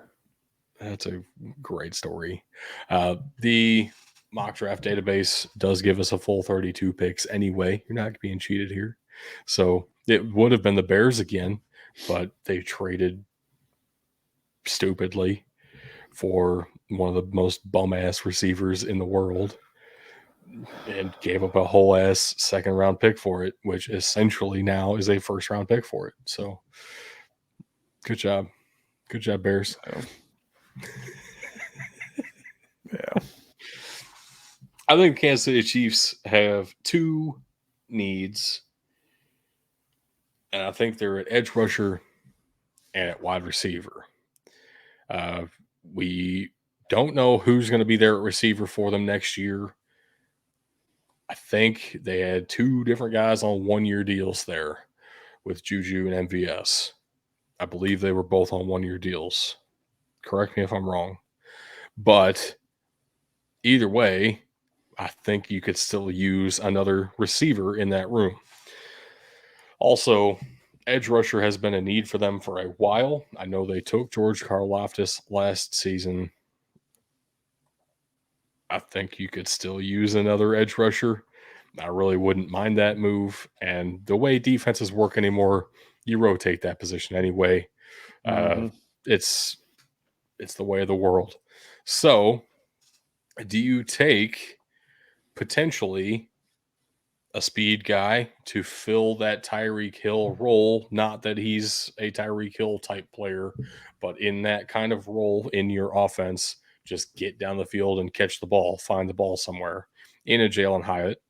That's a great story. The mock draft database does give us a full 32 picks anyway. You're not being cheated here. So it would have been the Bears again, but they traded stupidly for one of the most bum-ass receivers in the world and gave up a whole ass second round pick for it, which essentially now is a first round pick for it. So good job. Good job, Bears. Yeah. I think Kansas City Chiefs have 2 needs, and I think they're at edge rusher and at wide receiver. We don't know who's going to be there at receiver for them next year. I think they had 2 different guys on 1-year deals there with Juju and MVS. I believe they were both on 1-year deals. Correct me if I'm wrong. But either way, I think you could still use another receiver in that room. Also, edge rusher has been a need for them for a while. I know they took George Karlaftis last season. I think you could still use another edge rusher. I really wouldn't mind that move. And the way defenses work anymore, you rotate that position anyway. Mm-hmm. It's the way of the world. So, do you take potentially a speed guy to fill that Tyreek Hill role? Not that he's a Tyreek Hill type player, but in that kind of role in your offense, just get down the field and catch the ball, find the ball somewhere in a Jalen Hyatt.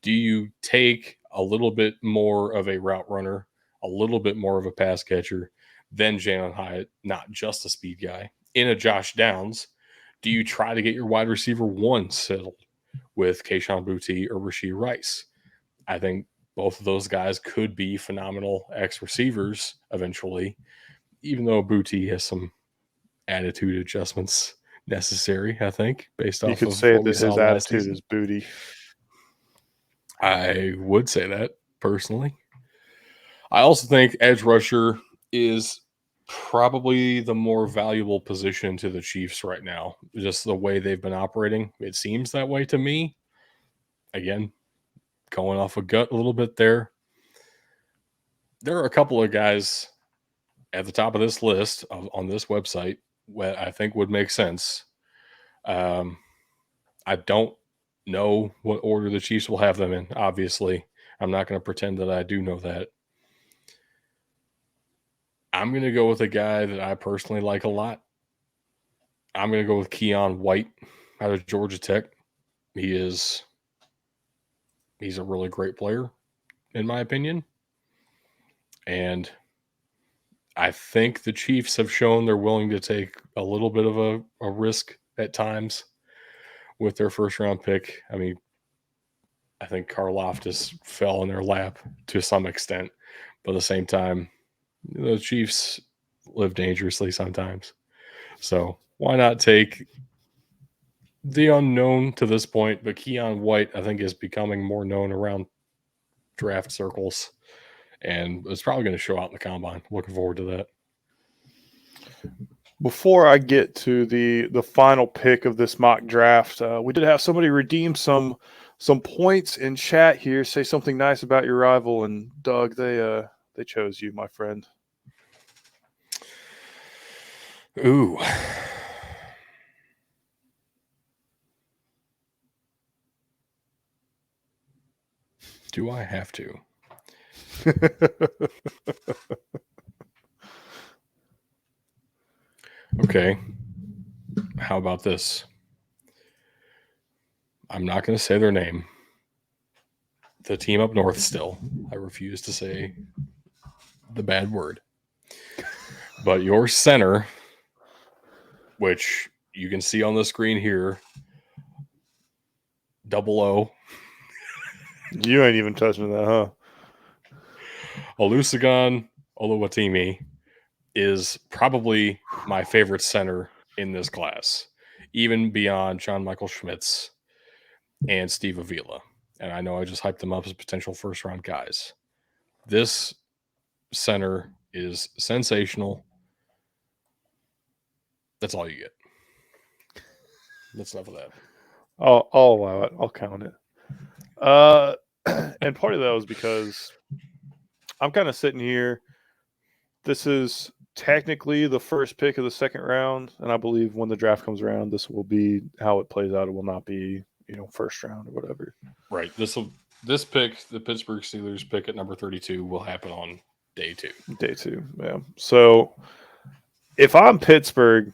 Do you take a little bit more of a route runner, a little bit more of a pass catcher than Jalen Hyatt, not just a speed guy, in a Josh Downs? Do you try to get your wide receiver one settled with Kayshon Boutte or Rashee Rice? I think both of those guys could be phenomenal X receivers eventually, even though Boutte has some attitude adjustments necessary, I think, based You off could of say what we that saw his last attitude season. is booty. I would say that personally. I also think edge rusher is probably the more valuable position to the Chiefs right now. Just the way they've been operating, it seems that way to me. Again, going off a gut a little bit there. There are a couple of guys at the top of this list on this website what I think would make sense. Um, I don't know what order the Chiefs will have them in. Obviously, I'm not going to pretend that I do know that. I'm going to go with a guy that I personally like a lot. I'm going to go with Keon White out of Georgia Tech. He's a really great player, in my opinion. And I think the Chiefs have shown they're willing to take a little bit of a risk at times with their first round pick. I mean, I think Karlaftis fell in their lap to some extent, but at the same time, the Chiefs live dangerously sometimes. So why not take the unknown to this point? But Keon White, I think, is becoming more known around draft circles, and it's probably going to show out in the combine. Looking forward to that. Before I get to the final pick of this mock draft, we did have somebody redeem some points in chat here. Say something nice about your rival, and Doug, they chose you, my friend. Ooh. Do I have to? Okay. How about this? I'm not going to say their name. The team up north still. I refuse to say the bad word. But your center, which you can see on the screen here, 00. You ain't even touching that, huh? Olusegun Oluwatimi is probably my favorite center in this class, even beyond John Michael Schmitz and Steve Avila. And I know I just hyped them up as potential first round guys. This center is sensational. That's all you get. That's enough of that. I'll allow it. I'll count it. And part of that was because I'm kind of sitting here. This is technically the first pick of the second round, and I believe when the draft comes around, this will be how it plays out. It will not be, first round or whatever. Right. This pick, the Pittsburgh Steelers pick at number 32, will happen on day 2. Day 2, yeah. So if I'm Pittsburgh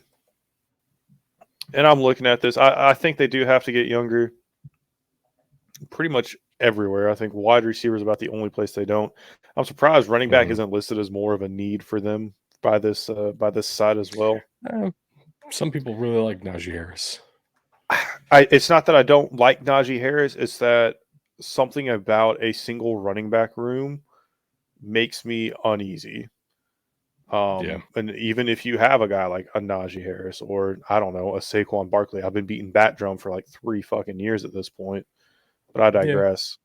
and I'm looking at this, I think they do have to get younger. Pretty much everywhere. I think wide receiver is about the only place they don't. I'm surprised running back isn't listed as more of a need for them by this side as well. Some people really like Najee Harris. It's not that I don't like Najee Harris. It's that something about a single running back room makes me uneasy. And even if you have a guy like a Najee Harris or I don't know, a Saquon Barkley, I've been beating that drum for like 3 fucking years at this point, but I digress.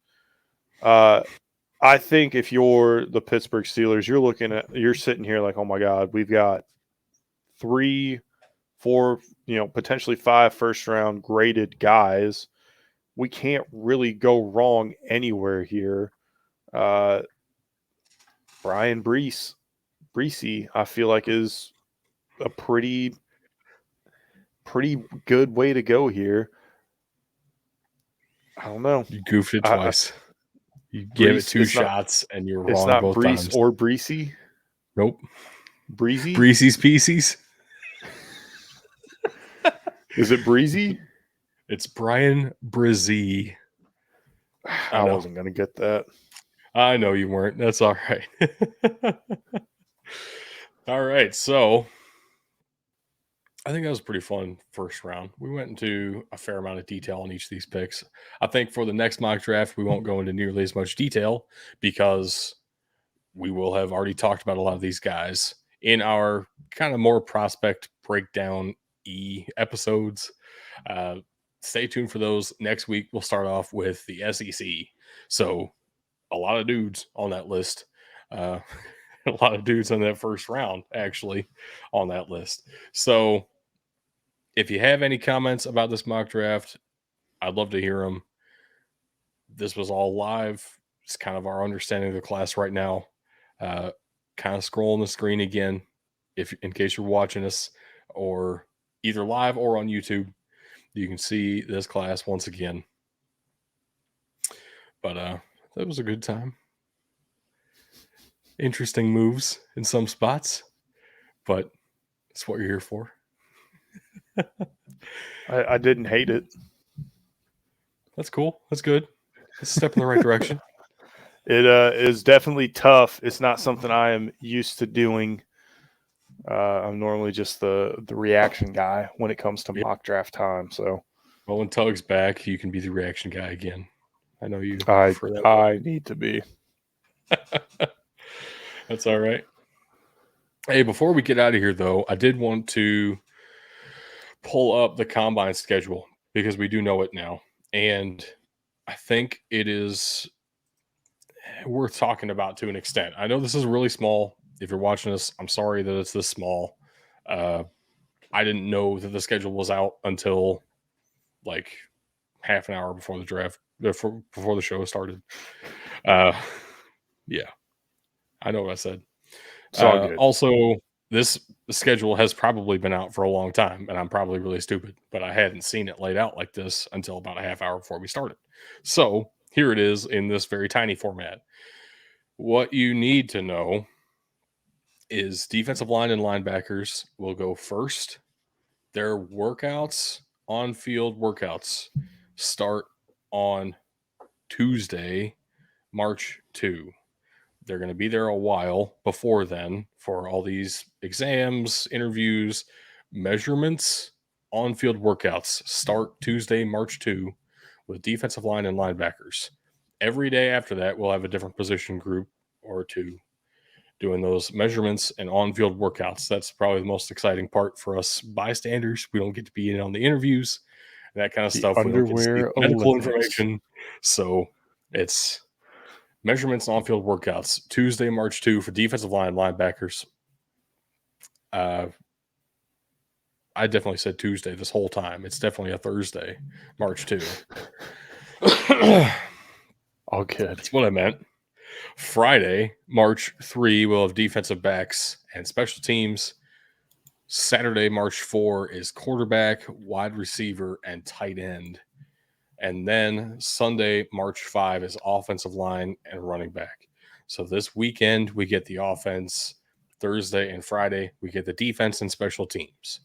I think if you're the Pittsburgh Steelers, you're sitting here like, oh my God, we've got 3, 4, potentially 5 first round graded guys. We can't really go wrong anywhere here. Brian Breesy, I feel like is a pretty good way to go here. I don't know. You goofed it twice. You gave it Brees, 2 shots, and you were it's wrong not both Brees times. or Breesy. Nope. Breezy? Breezy's Pieces. Is it Breezy? It's Brian Brzee. I wasn't going to get that. I know you weren't. That's all right. All right. So I think that was a pretty fun first round. We went into a fair amount of detail on each of these picks. I think for the next mock draft, we won't go into nearly as much detail because we will have already talked about a lot of these guys in our kind of more prospect breakdown episodes. Stay tuned for those. Next week, we'll start off with the SEC. So a lot of dudes on that list. A lot of dudes in that first round, actually, on that list. So if you have any comments about this mock draft, I'd love to hear them. This was all live. It's kind of our understanding of the class right now. Kind of scrolling the screen again, if in case you're watching us, or either live or on YouTube, you can see this class once again. But that was a good time. Interesting moves in some spots, but it's what you're here for. I didn't hate it. That's cool. That's good. It's a step in the right direction. It is definitely tough. It's not something I am used to doing. I'm normally just the reaction guy when it comes to mock draft time. So, well, when Tug's back, you can be the reaction guy again. I know you. I need to be. That's all right. Hey, before we get out of here, though, I did want to pull up the combine schedule because we do know it now, and I think it is worth talking about to an extent. I know this is really small. If you're watching this, I'm sorry that it's this small. I didn't know that the schedule was out until like half an hour before the draft, before the show started. Yeah, I know what I said. Also, this schedule has probably been out for a long time, and I'm probably really stupid, but I hadn't seen it laid out like this until about a half hour before we started. So here it is in this very tiny format. What you need to know is defensive line and linebackers will go first. Their workouts, on-field workouts, start on Tuesday, March 2. They're going to be there a while before then for all these exams, interviews, measurements, on-field workouts. Start Tuesday, March 2 with defensive line and linebackers. Every day after that, we'll have a different position group or two doing those measurements and on-field workouts. That's probably the most exciting part for us bystanders. We don't get to be in on the interviews and that kind of stuff. We don't get to see medical information. So it's measurements and on-field workouts. Tuesday, March 2 for defensive line linebackers. I definitely said Tuesday this whole time. It's definitely a Thursday, March 2. All good. That's what I meant. Friday, March 3, we'll have defensive backs and special teams. Saturday, March 4 is quarterback, wide receiver, and tight end. And then Sunday, March 5 is offensive line and running back. So this weekend, we get the offense. Thursday and Friday, we get the defense and special teams.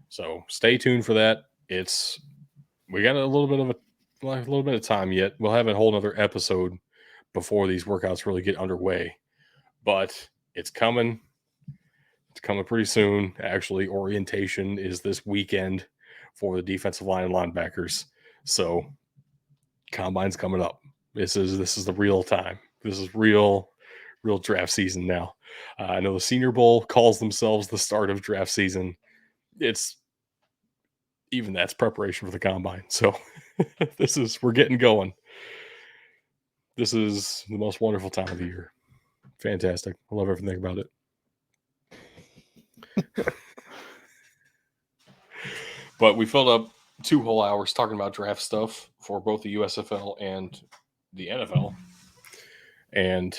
So stay tuned for that. We got a little bit of time yet. We'll have a whole other episode before these workouts really get underway. But it's coming. It's coming pretty soon. Actually, orientation is this weekend for the defensive line and linebackers. So combine's coming up. This is the real time. This is real draft season now. I know the Senior Bowl calls themselves the start of draft season. It's that's preparation for the combine. So we're getting going. This is the most wonderful time of the year. Fantastic. I love everything about it. But we filled up 2 whole hours talking about draft stuff for both the USFL and the NFL. And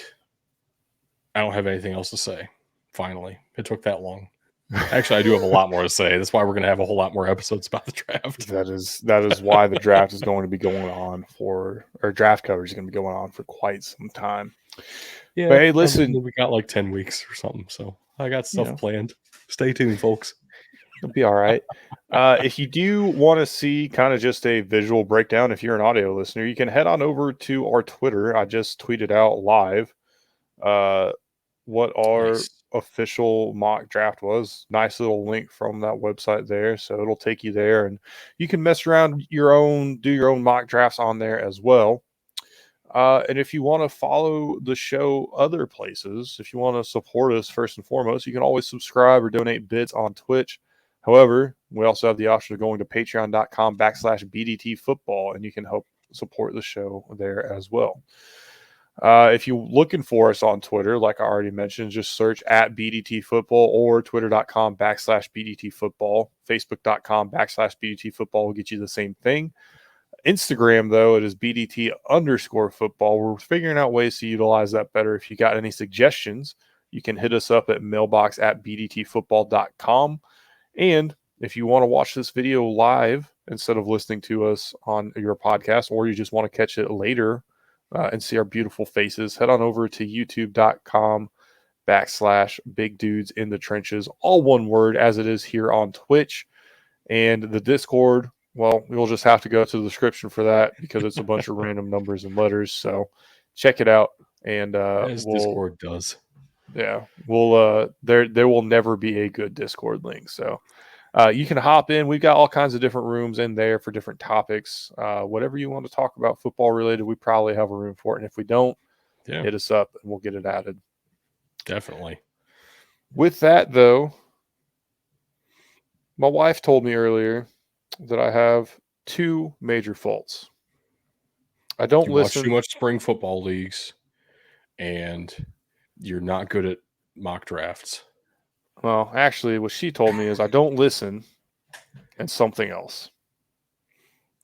I don't have anything else to say. Finally, it took that long. Actually, I do have a lot more to say. That's why we're going to have a whole lot more episodes about the draft. That is why the draft is going to be going on or draft coverage is going to be going on for quite some time. Yeah. But hey, listen, we got like 10 weeks or something. So I got stuff planned. Stay tuned, folks. It'll be all right. If you do want to see kind of just a visual breakdown, if you're an audio listener, you can head on over to our Twitter. I just tweeted out live what our official mock draft was. Nice little link from that website there. So it'll take you there and you can mess around do your own mock drafts on there as well. And if you want to follow the show other places, if you want to support us first and foremost, you can always subscribe or donate bits on Twitch. However, we also have the option of going to patreon.com/BDT football, and you can help support the show there as well. If you're looking for us on Twitter, like I already mentioned, just search at BDT football or twitter.com/BDT football. Facebook.com/BDT football will get you the same thing. Instagram, though, it is BDT_football. We're figuring out ways to utilize that better. If you got any suggestions, you can hit us up at mailbox@bdtfootball.com. And if you want to watch this video live instead of listening to us on your podcast, or you just want to catch it later and see our beautiful faces, head on over to youtube.com/bigdudesinthetrenches, all one word as it is here on Twitch. And the Discord, well, we'll just have to go to the description for that because it's a bunch of random numbers and letters. So check it out. And as Discord does. Yeah, there will never be a good Discord link. So you can hop in. We've got all kinds of different rooms in there for different topics. Whatever you want to talk about football related, we probably have a room for it. And if we don't, hit us up and we'll get it added. Definitely. With that, though, my wife told me earlier that I have 2 major faults. I don't listen watch too much spring football leagues, and you're not good at mock drafts. Well, actually, what she told me is I don't listen and something else.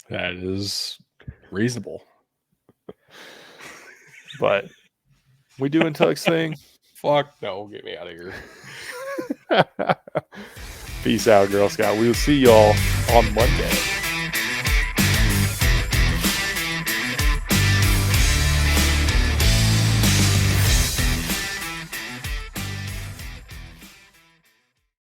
That is reasonable. But we doing Tug's thing? Fuck no, get me out of here. Peace out, Girl Scout. We will see y'all on Monday.